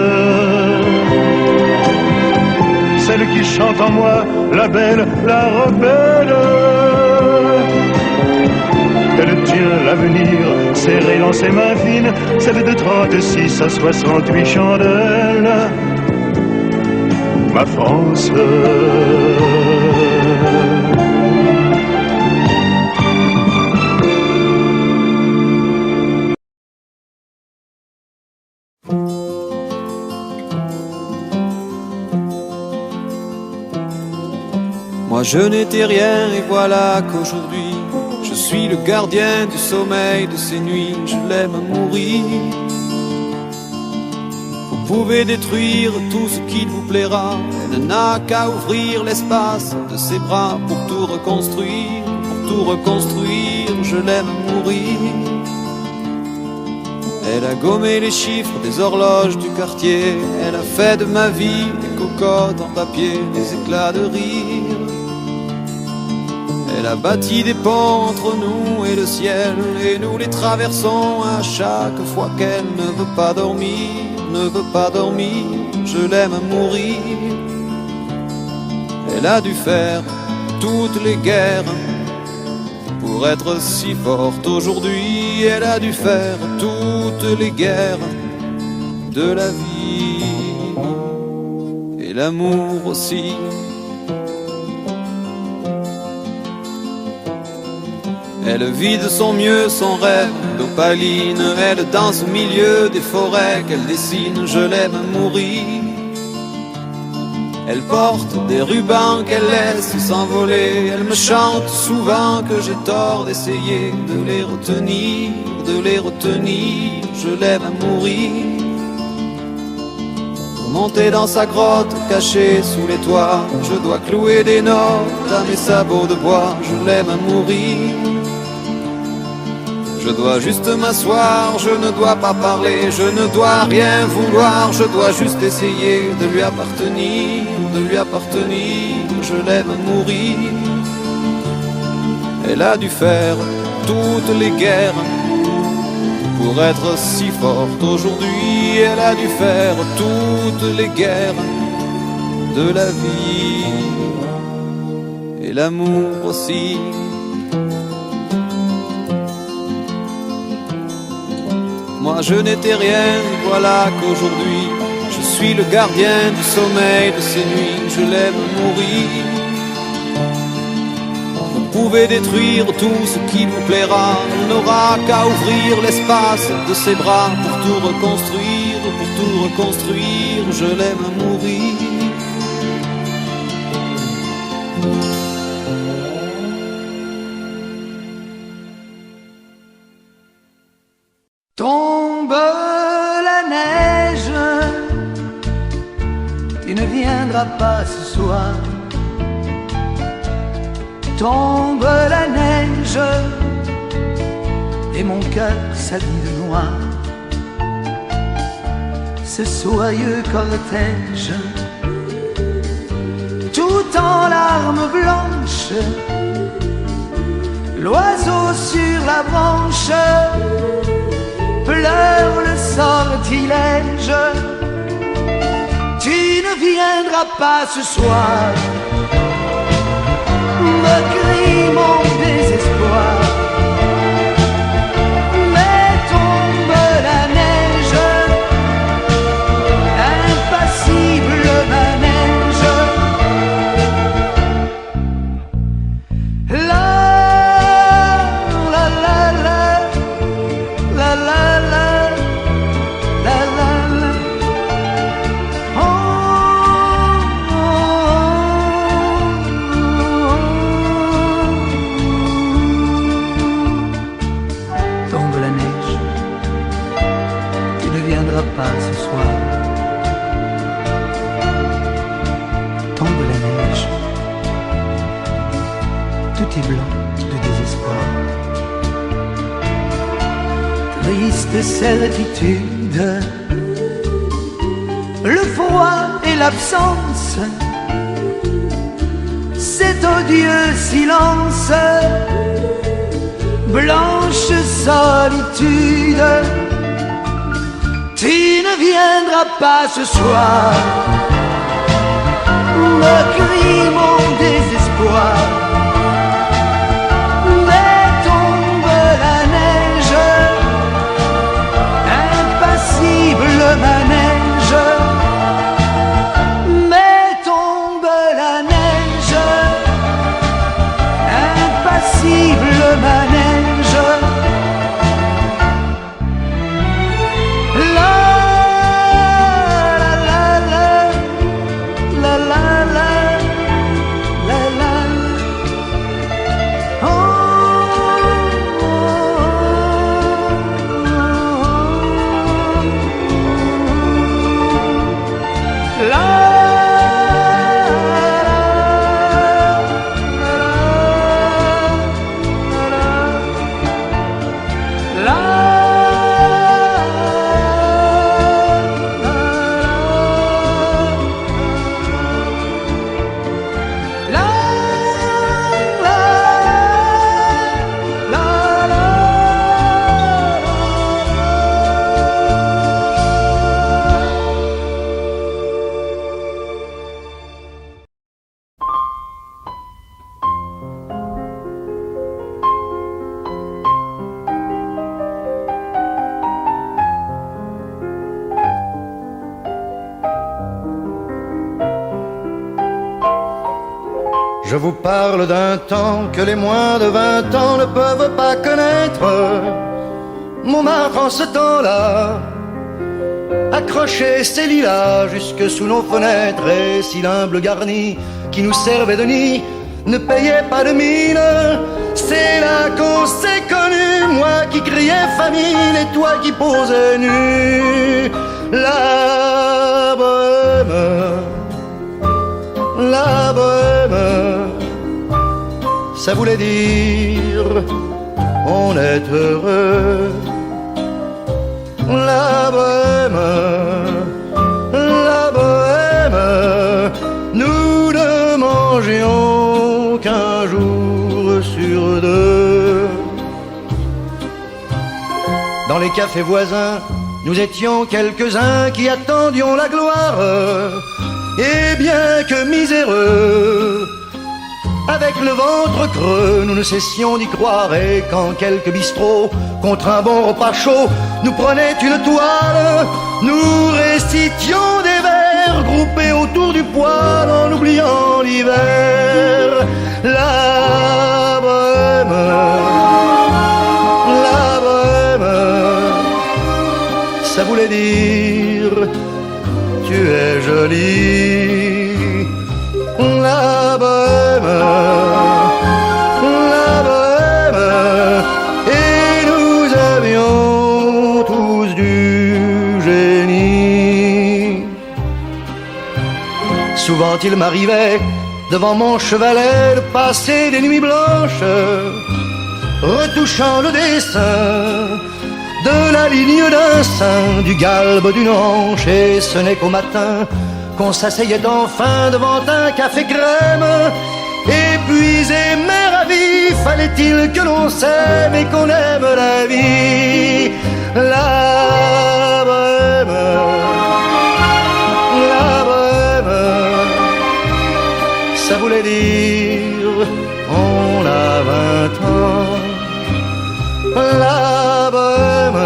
celle qui chante en moi, la belle, la rebelle, qu'elle tient l'avenir serré dans ses mains fines, celle de 36 à 68 chandelles, ma France. Moi je n'étais rien et voilà qu'aujourd'hui je suis le gardien du sommeil de ces nuits. Je l'aime à mourir. Vous pouvez détruire tout ce qu'il vous plaira, elle n'a qu'à ouvrir l'espace de ses bras pour tout reconstruire. Pour tout reconstruire, je l'aime à mourir. Elle a gommé les chiffres des horloges du quartier, elle a fait de ma vie des cocottes en papier, des éclats de rire. Elle a bâti des ponts entre nous et le ciel, et nous les traversons à chaque fois qu'elle ne veut pas dormir, ne veut pas dormir, je l'aime à mourir. Elle a dû faire toutes les guerres Pour être si forte aujourd'hui, elle a dû faire toutes les guerres de la vie et l'amour aussi. Elle vit de son mieux son rêve d'opaline, elle danse au milieu des forêts qu'elle dessine, je l'aime à mourir. Elle porte des rubans qu'elle laisse s'envoler, elle me chante souvent que j'ai tort d'essayer de les retenir, je l'aime à mourir. Pour monter dans sa grotte cachée sous les toits, je dois clouer des notes à mes sabots de bois, je l'aime à mourir. Je dois juste m'asseoir, je ne dois pas parler, je ne dois rien vouloir, je dois juste essayer de lui appartenir, je l'aime à mourir. Elle a dû faire toutes les guerres pour être si forte aujourd'hui, elle a dû faire toutes les guerres de la vie et l'amour aussi. Moi je n'étais rien, voilà qu'aujourd'hui je suis le gardien du sommeil de ces nuits, je l'aime mourir. Vous pouvez détruire tout ce qui vous plaira, on n'aura qu'à ouvrir l'espace de ses bras pour tout reconstruire, je l'aime mourir. Tombe la neige, tu ne viendras pas ce soir. Tombe la neige, et mon cœur s'habille de noir. Ce soyeux cortège, tout en larmes blanches, l'oiseau sur la branche pleure le sortilège. Tu ne viendras pas ce soir, me crie mon désespoir. Mais tombe la neige, impassible manège. La la la la la la la la la la. Oh, oh, oh. Tombe la neige, tu ne viendras pas ce soir. Tombe la neige, tout est blanc de désespoir. Triste certitude, le froid et l'absence, cet odieux silence, blanche solitude. Tu ne viendras pas ce soir, me crie mon désespoir. Mais tombe la neige, impassible manège. Mais tombe la neige, impassible manège. La la la la la la la la la. Je vous parle d'un temps que les moins de 20 ans ne peuvent pas connaître. Montmartre en ce temps-là accrochait ses lilas jusque sous nos fenêtres, et si l'humble garni qui nous servait de nid ne payait pas de mine, c'est là qu'on s'est connus, moi qui criais famine et toi qui posais nu. La bohème, ça voulait dire on est heureux. La bohème, nous ne mangions qu'un jour sur deux. Dans les cafés voisins, nous étions quelques-uns qui attendions la gloire. Et bien que miséreux, avec le ventre creux, nous ne cessions d'y croire. Et quand quelques bistrots, contre un bon repas chaud, nous prenaient une toile, nous récitions des vers groupés autour du poêle en oubliant l'hiver. La bohème, ça voulait dire tu es jolie. La bohème, et nous avions tous du génie. Souvent il m'arrivait devant mon chevalet de passer des nuits blanches, retouchant le dessin de la ligne d'un sein, du galbe d'une hanche, et ce n'est qu'au matin qu'on s'asseyait enfin devant un café crème. Épuisé mais ravi, fallait-il que l'on s'aime et qu'on aime la vie. La bohème, ça voulait dire on a 20 ans. La bohème,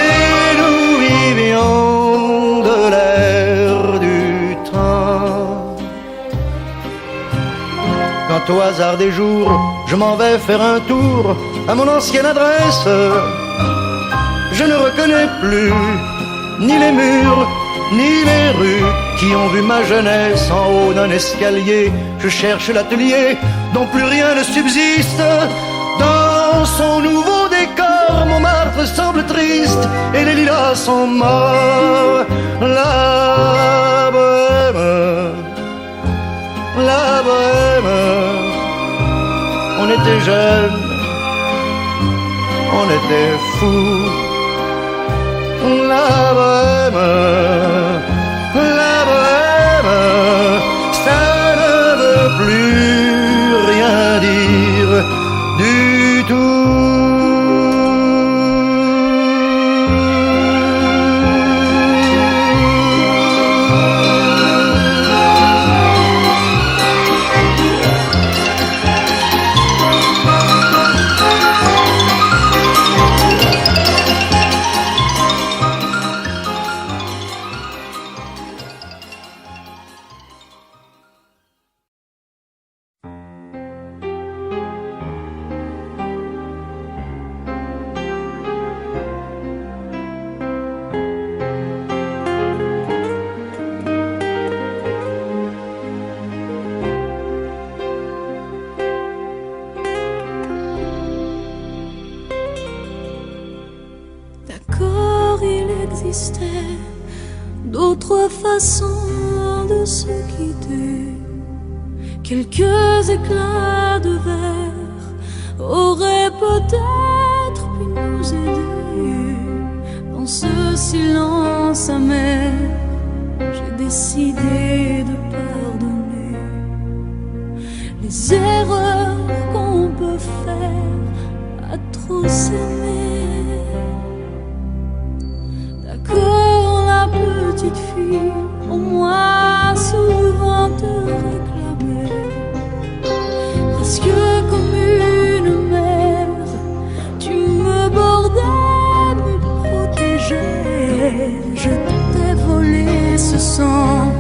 et nous vivions de l'air du temps. Quand au hasard des jours, je m'en vais faire un tour à mon ancienne adresse, je ne reconnais plus ni les murs, ni les rues qui ont vu ma jeunesse en haut d'un escalier. Je cherche l'atelier dont plus rien ne subsiste. Dans son nouveau décor, Montmartre semble triste et les lilas sont morts. La bohème, on était jeunes, on était fous. La bohème, ça ne veut plus rien dire du tout. D'autres façons de se quitter, quelques éclats de verre auraient peut-être pu nous aider. Dans ce silence amer, j'ai décidé de pardonner les erreurs qu'on peut faire à trop s'aimer. D'accord, la petite fille, pour moi souvent te réclamait, presque comme une mère, tu me bordais, me protégeais. Je t'ai volé ce sang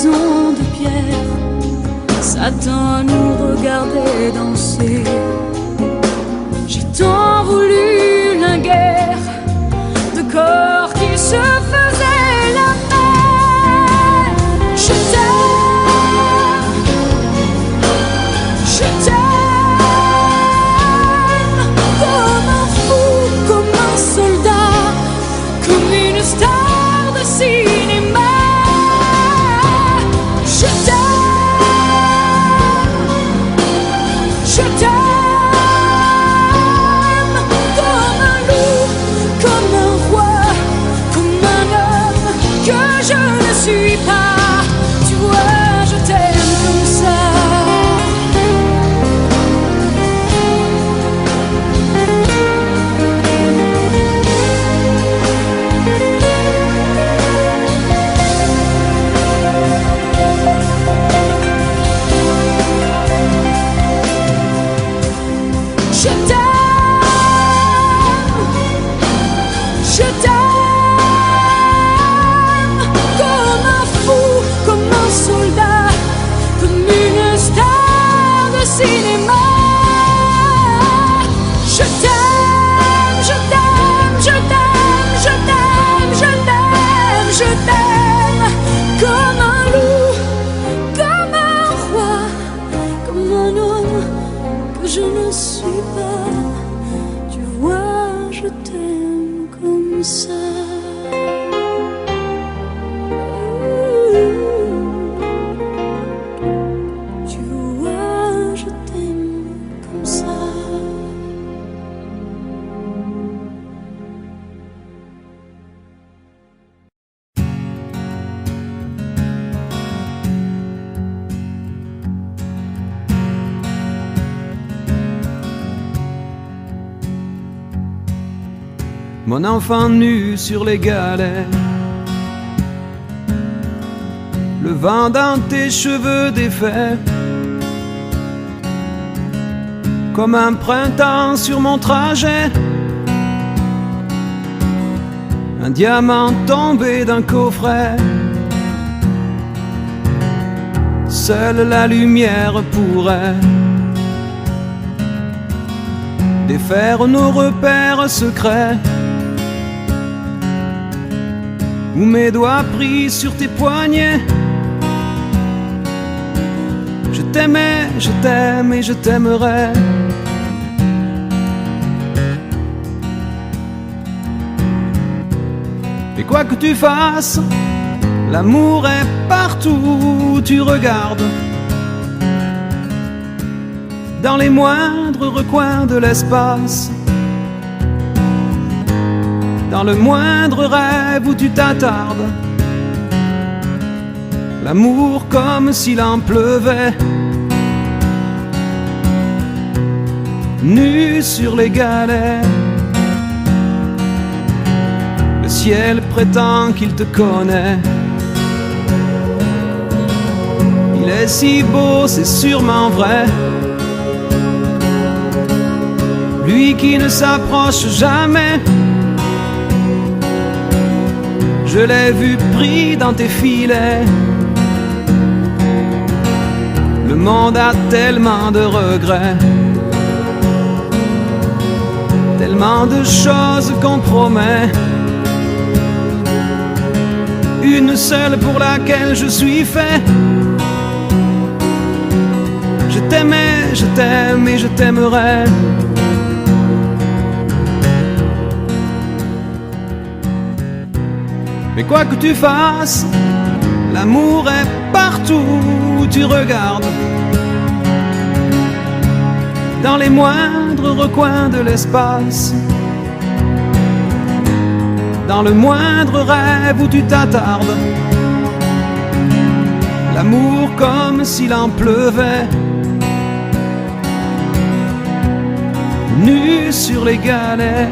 maison de pierre s'attend à nous regarder danser. J'ai tant voulu la guerre de corps qui se faisaient la paix. Je t'aime, je t'aime, comme un fou, comme un soldat, comme une star de cinéma. Je t'aime, je t'aime, comme un loup, comme un roi, comme un homme que je ne suis pas. Tu vois, je t'aime comme ça. Je t'aime, comme un fou, comme un soldat, comme une star de cinéma. Je t'aime, je t'aime, je t'aime, je t'aime, je t'aime, je t'aime, comme un loup, comme un roi, comme un homme que je ne suis pas. Tu vois, je t'aime comme ça. Tu vois, je t'aime comme ça. Mon enfant nu sur les galets, le vent dans tes cheveux défaits, comme un printemps sur mon trajet, un diamant tombé d'un coffret. Seule la lumière pourrait défaire nos repères secrets, où mes doigts pris sur tes poignets. Je t'aimais, je t'aime et je t'aimerai. Et quoi que tu fasses, l'amour est partout où tu regardes, dans les moindres recoins de l'espace, dans le moindre rêve où tu t'attardes. L'amour comme s'il en pleuvait, nu sur les galets. Le ciel prétend qu'il te connaît. Il est si beau, c'est sûrement vrai. Lui qui ne s'approche jamais. Je l'ai vu pris dans tes filets. Le monde a tellement de regrets, tellement de choses qu'on promet. Une seule pour laquelle je suis fait. Je t'aimais, je t'aime et je t'aimerai. Mais quoi que tu fasses, l'amour est partout où tu regardes, dans les moindres recoins de l'espace, dans le moindre rêve où tu t'attardes. L'amour comme s'il en pleuvait, nu sur les galets.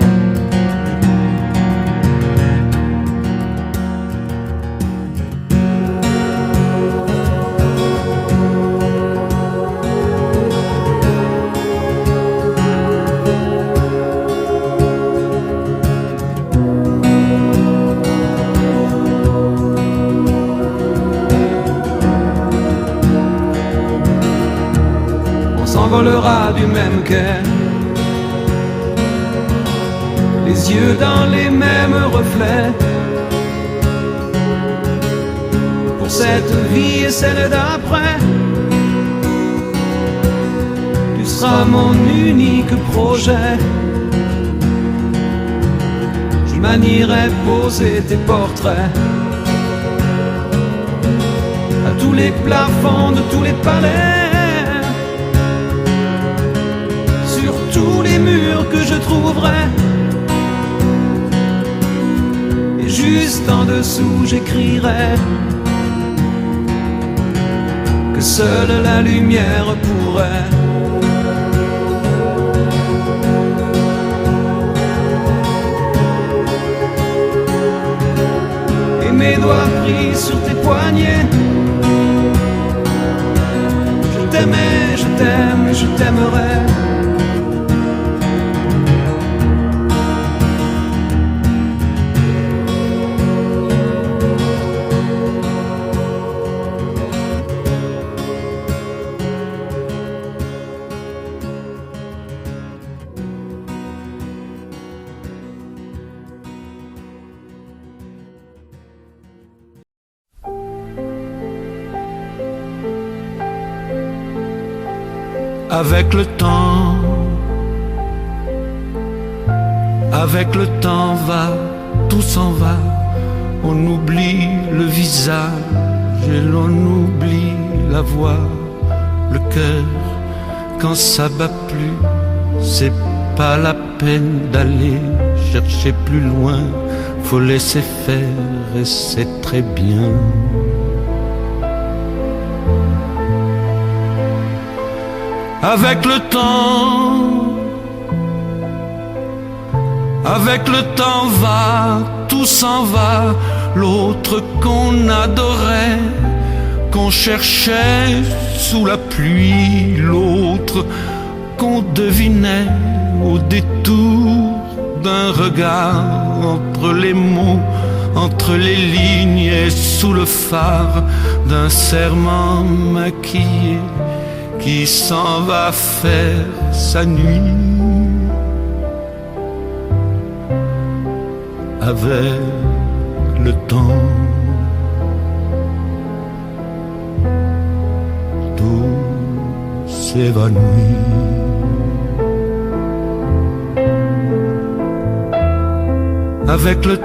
s'envolera du même quai. Les yeux dans les mêmes reflets. Pour cette vie et celle d'après, tu seras mon unique projet. Je manierai poser tes portraits à tous les plafonds de tous les palais, sur tous les murs que je trouverai. Et juste en dessous j'écrirai que seule la lumière pourrait et mes doigts pris sur tes poignets. Je t'aimais, je t'aime et je t'aimerai. Avec le temps va, tout s'en va. On oublie le visage et l'on oublie la voix. Le cœur, quand ça bat plus, c'est pas la peine d'aller chercher plus loin. Faut laisser faire et c'est très bien. Avec le temps va, tout s'en va. L'autre qu'on adorait, qu'on cherchait sous la pluie, l'autre qu'on devinait au détour d'un regard, entre les mots, entre les lignes et sous le phare d'un serment maquillé qui s'en va faire sa nuit. Avec le temps, tout s'évanouit. Avec le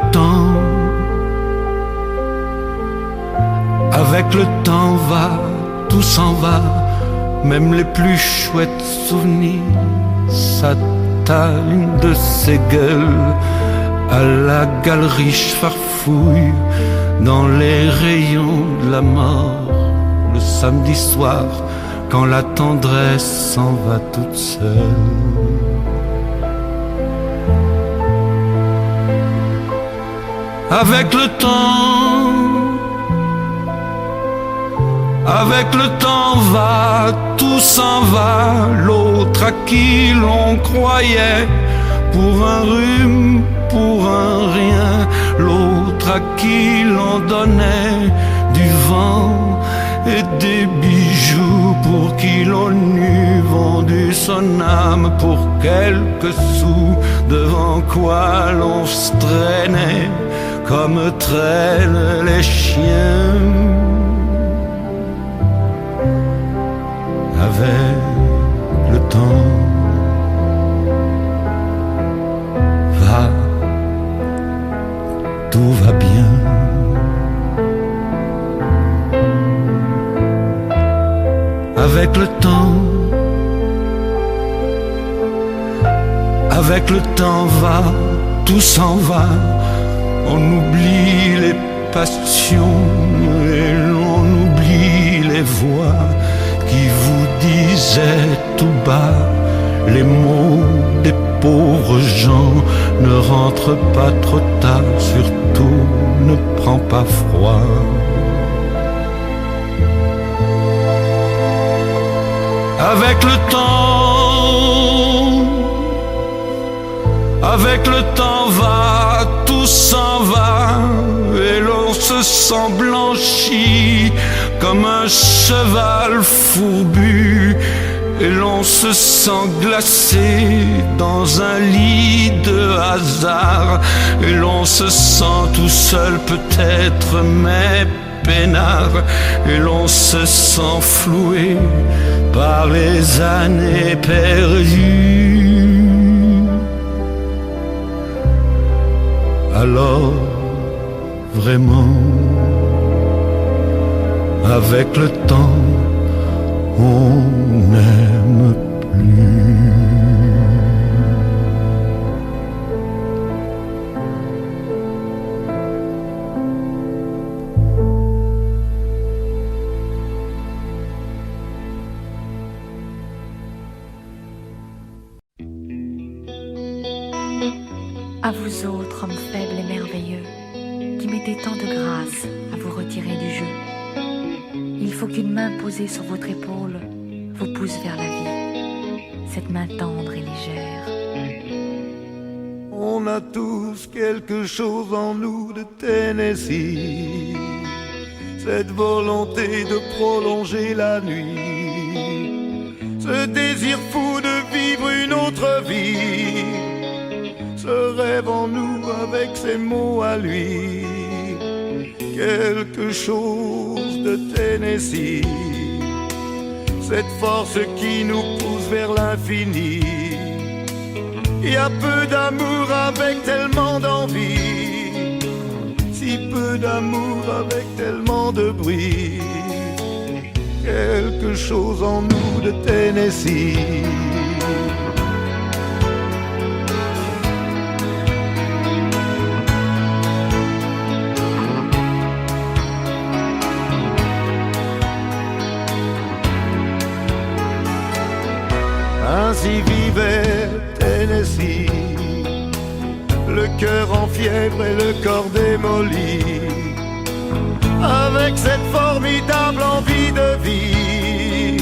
temps va, tout s'en va. Même les plus chouettes souvenirs s'attallent de ces gueules à la galerie farfouille dans les rayons de la mort. Le samedi soir, quand la tendresse s'en va toute seule. Avec le temps va, tout s'en va. L'autre à qui l'on croyait pour un rhume, pour un rien. L'autre à qui l'on donnait du vent et des bijoux, pour qui l'on eût vendu son âme pour quelques sous. Devant quoi l'on se traînait comme traînent les chiens. Avec le temps va, tout va bien. Avec le temps va, tout s'en va. On oublie les passions et l'on oublie les voix qui vous disaient tout bas les mots des pauvres gens. Ne rentre pas trop tard, surtout ne prends pas froid. Avec le temps va, tout s'en va, et l'on se sent blanchi comme un cheval fourbu. et l'on se sent glacé dans un lit de hasard, et l'on se sent tout seul peut-être mais peinard, et l'on se sent floué par les années perdues. Alors vraiment, avec le temps, on n'aime plus. À vous autres, hommes faibles et merveilleux, qui mettez tant de grâce à vous retirer du jeu, il faut qu'une main posée sur votre épaule vous pousse vers la vie, cette main tendre et légère. On a tous quelque chose en nous de Tennessee, cette volonté de prolonger la nuit, ce désir fou de vivre une autre vie, ce rêve en nous avec ses mots à lui, quelque chose de Tennessee, cette force qui nous pousse vers l'infini. Il y a peu d'amour avec tellement d'envie, si peu d'amour avec tellement de bruit, quelque chose en nous de Tennessee. Ainsi vivait Tennessee, le cœur en fièvre et le corps démoli, avec cette formidable envie de vie.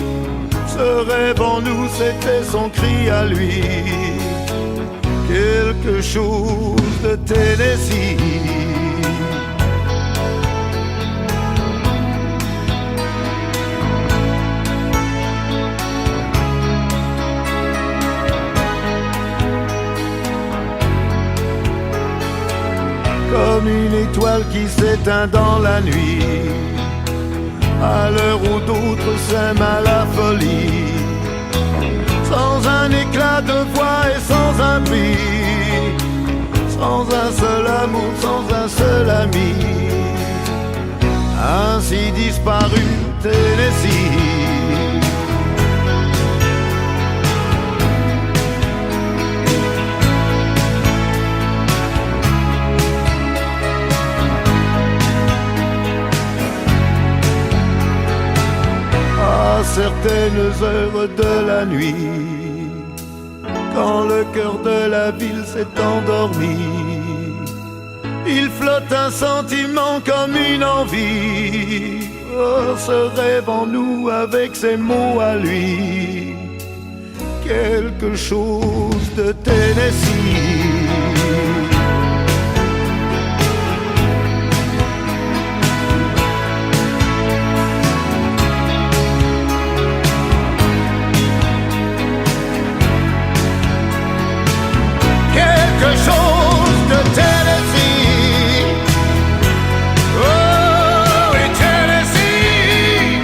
Ce rêve en nous, c'était son cri à lui, quelque chose de Tennessee. Comme une étoile qui s'éteint dans la nuit, à l'heure où d'autres s'aiment à la folie, sans un éclat de voix et sans un bruit, sans un seul amour, sans un seul ami, ainsi disparu Tennessee. À certaines heures de la nuit, quand le cœur de la ville s'est endormi, il flotte un sentiment comme une envie. Oh, ce rêve en nous avec ses mots à lui, quelque chose de Tennessee. Quelque chose de Tennessee. Oh, et Tennessee.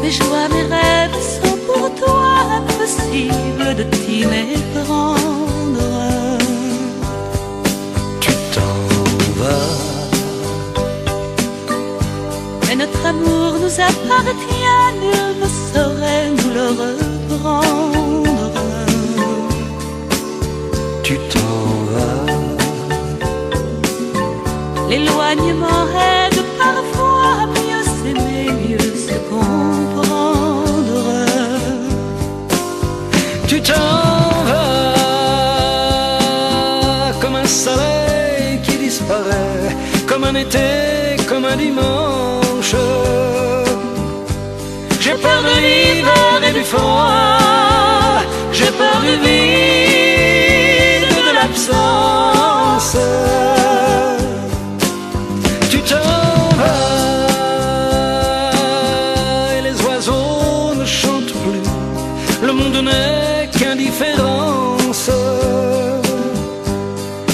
Mes joies, mes rêves sont pour toi impossible de t'y méprendre. Tu t'en vas. Mais notre amour nous appartient, nul ne saurait nous le reprendre. Tu t'en vas. L'éloignement aide parfois à mieux s'aimer, mieux se comprendre. Tu t'en vas comme un soleil qui disparaît, comme un été, comme un dimanche. J'ai peur de l'hiver et du froid, j'ai peur du vide et de l'absence. Tu t'en vas et les oiseaux ne chantent plus, le monde n'est qu'indifférence.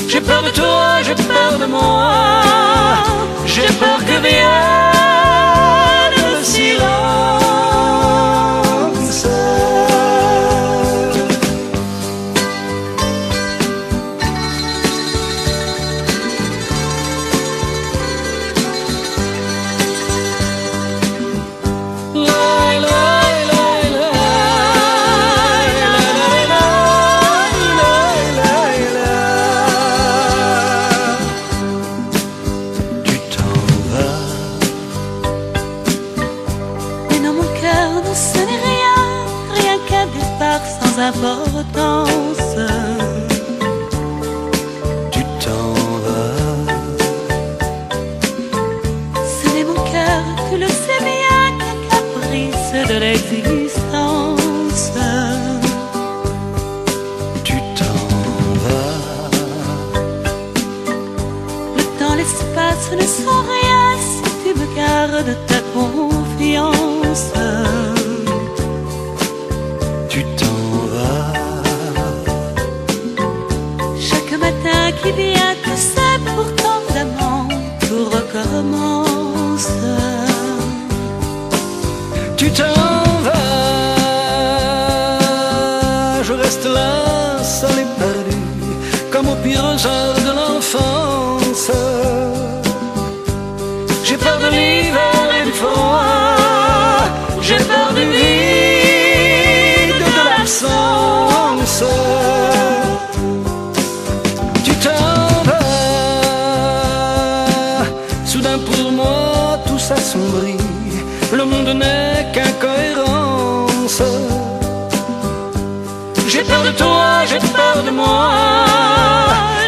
J'ai peur de toi, j'ai peur de moi, j'ai peur que vienne le silence. Importance. Tu t'en vas. Ce n'est mon cœur, tu le sais bien, qu'un caprice de l'existence. Tu t'en vas. Le temps, l'espace ne sont rien si tu me gardes ta confiance. Tu t'en vas. Chaque matin qui vient, tu sais, pourtant vraiment tout recommence. Tu t'en vas, je reste là, seul et perdu, comme au pire heure de l'enfance. J'ai peur de l'hiver et du froid, j'ai peur du vide et de l'absence. Tu t'en vas, soudain pour moi tout s'assombrit, le monde n'est qu'incohérence. J'ai peur de toi, j'ai peur de moi,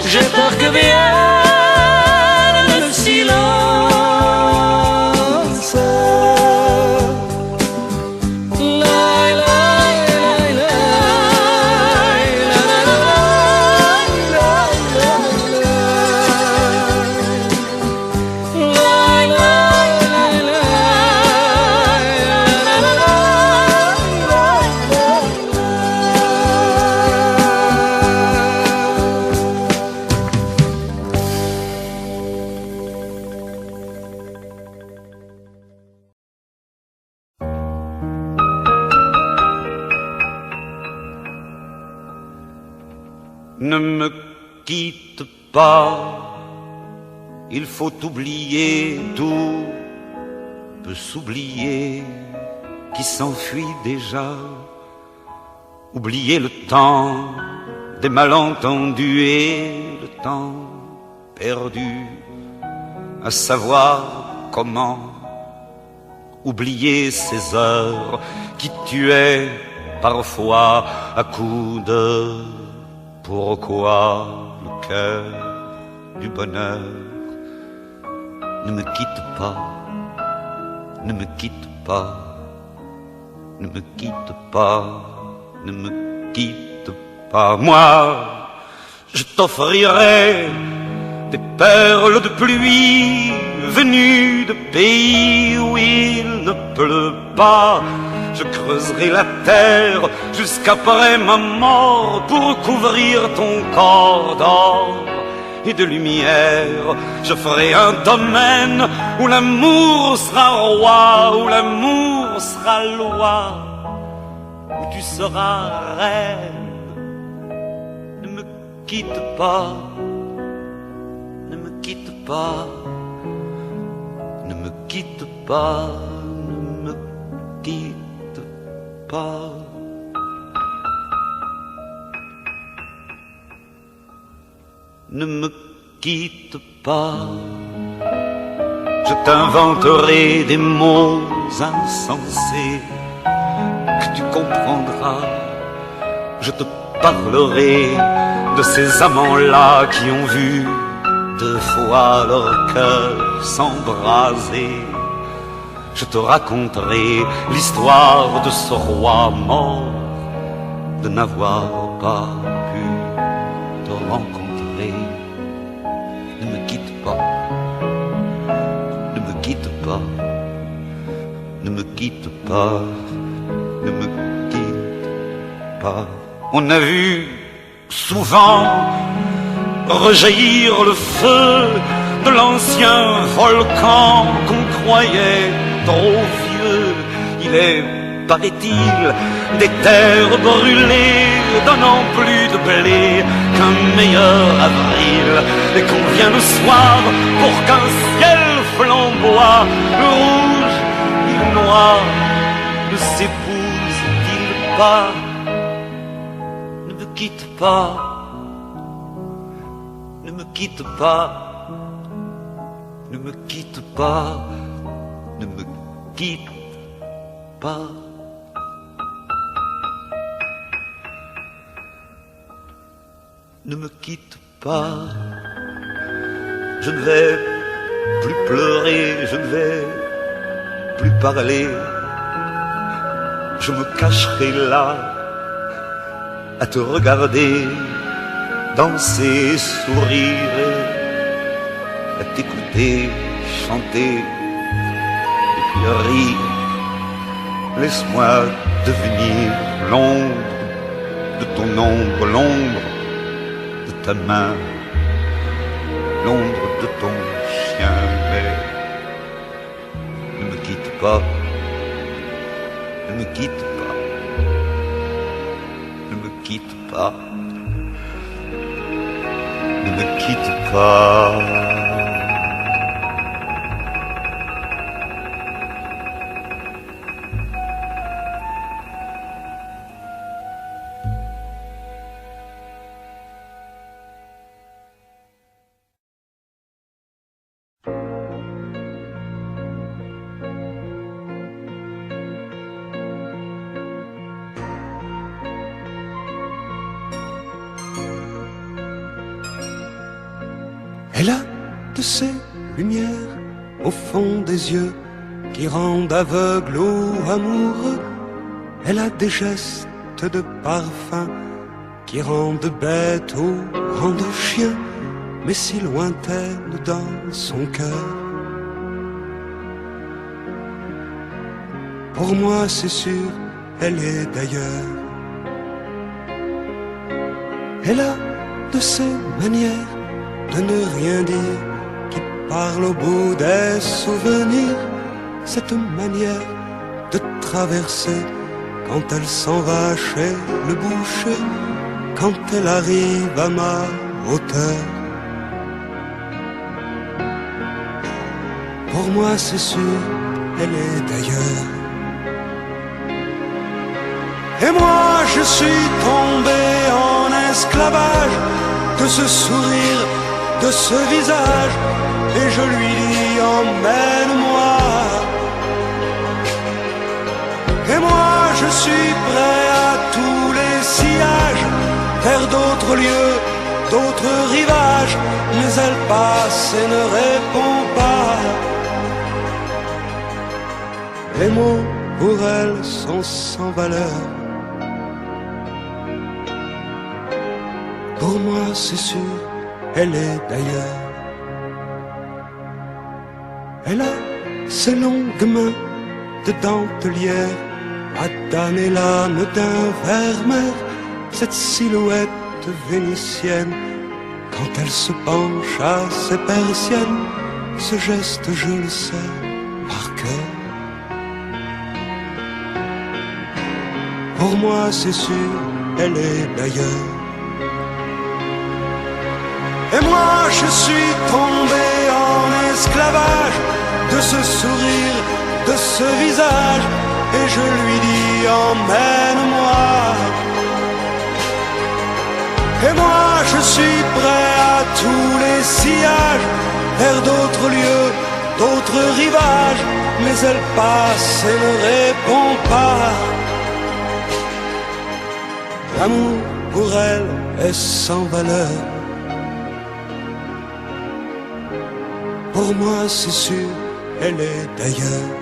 j'ai peur que vienne le silence. Ne me quitte pas, il faut oublier, tout peut s'oublier qui s'enfuit déjà. Oublier le temps des malentendus et le temps perdu à savoir comment. Oublier ces heures qui tuaient parfois à coups de pourquoi le cœur du bonheur. Ne me quitte pas, ne me quitte pas, ne me quitte pas, ne me quitte pas. Moi, je t'offrirai des perles de pluie venues de pays où il ne pleut pas. Je creuserai la terre jusqu'après ma mort pour couvrir ton corps d'or et de lumière. Je ferai un domaine où l'amour sera roi, où l'amour sera loi, où tu seras reine. Ne me quitte pas, ne me quitte pas, ne me quitte pas, ne me quitte pas. Ne me quitte pas, je t'inventerai des mots insensés que tu comprendras. Je te parlerai de ces amants-là qui ont vu 2 fois leur cœur s'embraser. Je te raconterai l'histoire de ce roi mort, de n'avoir pas pu te rencontrer. Ne me quitte pas, ne me quitte pas, ne me quitte pas, ne me quitte pas. On a vu souvent rejaillir le feu de l'ancien volcan qu'on croyait trop vieux. Il est, paraît-il, des terres brûlées donnant plus de blé qu'un meilleur avril, et qu'on vient le soir pour qu'un ciel flamboie. Le rouge et le noir ne s'épousent-ils pas? Ne me quitte pas, ne me quitte pas, ne me quitte pas, ne me quitte pas. Ne me quitte pas, je ne vais plus pleurer, je ne vais plus parler. Je me cacherai là à te regarder danser, sourire, à t'écouter chanter et puis rire. Laisse-moi devenir l'ombre de ton ombre, l'ombre de ta main, l'ombre de ton chien. Mais ne me quitte pas, ne me quitte pas, ne me quitte pas, ne me quitte pas. Elle a de ces lumières au fond des yeux qui rendent aveugle ou amoureux. Elle a des gestes de parfum qui rendent bête ou rendent chien, mais si lointaine dans son cœur. Pour moi c'est sûr, elle est d'ailleurs. Elle a de ces manières de ne rien dire, qui parle au bout des souvenirs, cette manière de traverser quand elle s'en va chez le boucher, quand elle arrive à ma hauteur. Pour moi c'est sûr, elle est d'ailleurs. Et moi je suis tombé en esclavage de ce sourire, de ce visage, et je lui dis emmène-moi. Et moi je suis prêt à tous les sillages, vers d'autres lieux, d'autres rivages, mais elle passe et ne répond pas. Les mots pour elle sont sans valeur. Pour moi c'est sûr, elle est d'ailleurs. Elle a ses longues mains de dentelière à damner l'âme d'un vermeer, cette silhouette vénitienne quand elle se penche à ses persiennes, ce geste je le sais par cœur. Pour moi c'est sûr, elle est d'ailleurs. Et moi je suis tombé en esclavage de ce sourire, de ce visage, et je lui dis emmène-moi. Et moi je suis prêt à tous les sillages, vers d'autres lieux, d'autres rivages, mais elle passe et ne répond pas. L'amour pour elle est sans valeur. Pour moi c'est sûr, elle est d'ailleurs.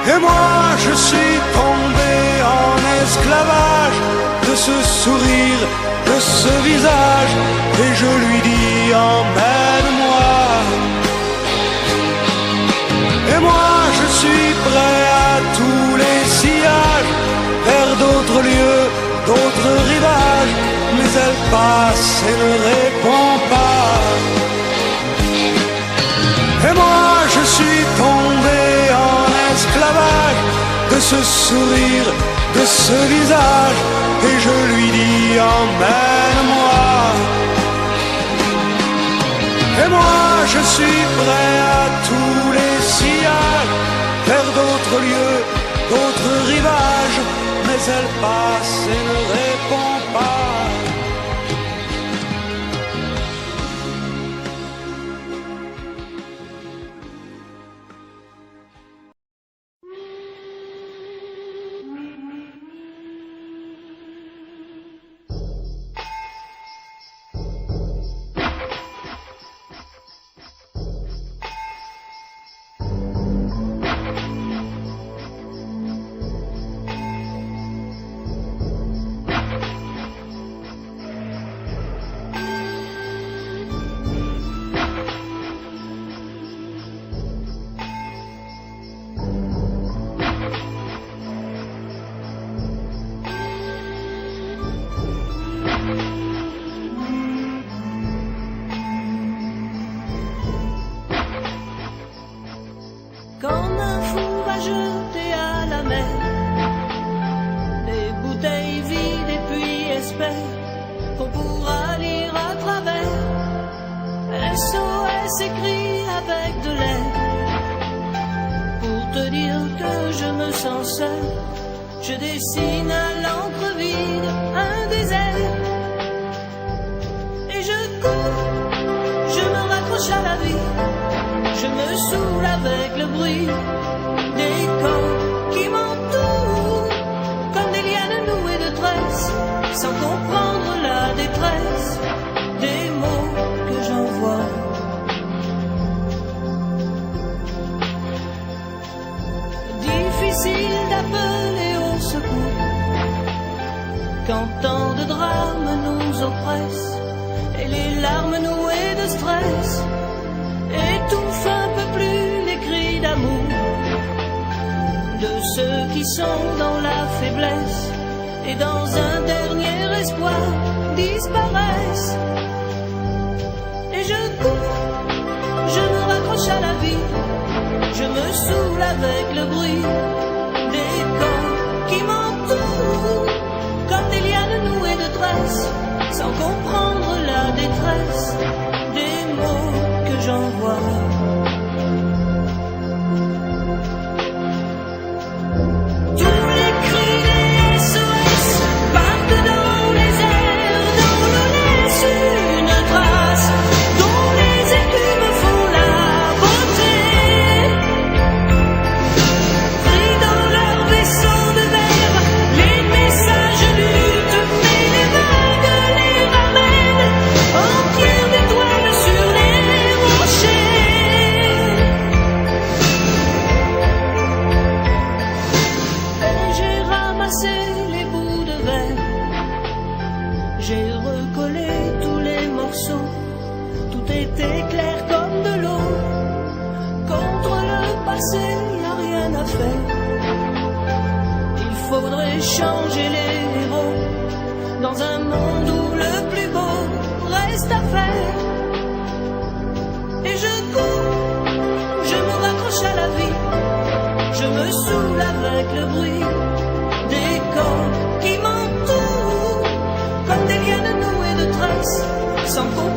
Et moi je suis tombé en esclavage de ce sourire, de ce visage, et je lui dis emmène-moi. Et moi je suis prêt à tous les sillages, vers d'autres lieux, d'autres rivages, mais elle passe et ne répond pas. Et moi je suis tombé en esclavage de ce sourire, de ce visage, et je lui dis emmène-moi. Et moi je suis prêt à tous les sillages, vers d'autres lieux, d'autres rivages, mais elle passe et ne répond pas. Comme un fou va jeter à la mer des bouteilles vides et puis espère qu'on pourra lire à travers. SOS écrit avec de l'air pour te dire que je me sens seul. Je dessine à l'encre vide un désert et je cours, je me raccroche à la vie. Je me saoule avec le bruit des corps qui m'entourent, comme des lianes nouées de tresses, sans comprendre la détresse des mots que j'envoie. Difficile d'appeler au secours quand tant de drames nous oppressent et les larmes nouées de stress étouffe un peu plus les cris d'amour de ceux qui sont dans la faiblesse et dans un dernier espoir disparaissent. Et je cours, je me raccroche à la vie, je me saoule avec le bruit des corps qui m'entourent, comme des lianes nouées de tresses, sans comprendre la détresse des mots que j'envoie. Tous les cris des SOS partent dans les airs, dont le laisse une trace, dont les écumes font la beauté. Pris dans leur vaisseau de verre, les messages luttent, mais les vagues les ramènent en pierre d'étoiles sur les rochers. Et j'ai ramassé les bouts de verre, j'ai recollé tous les morceaux, tout était clair comme de l'eau. Contre le passé, y a rien à faire. Il faudrait changer les héros dans un monde où le plus beau reste à faire. Et je cours, je me raccroche à la vie, je me saoule avec le bruit des corps qui m'entourent, comme des lianes nouées de tresses, sans qu'aucun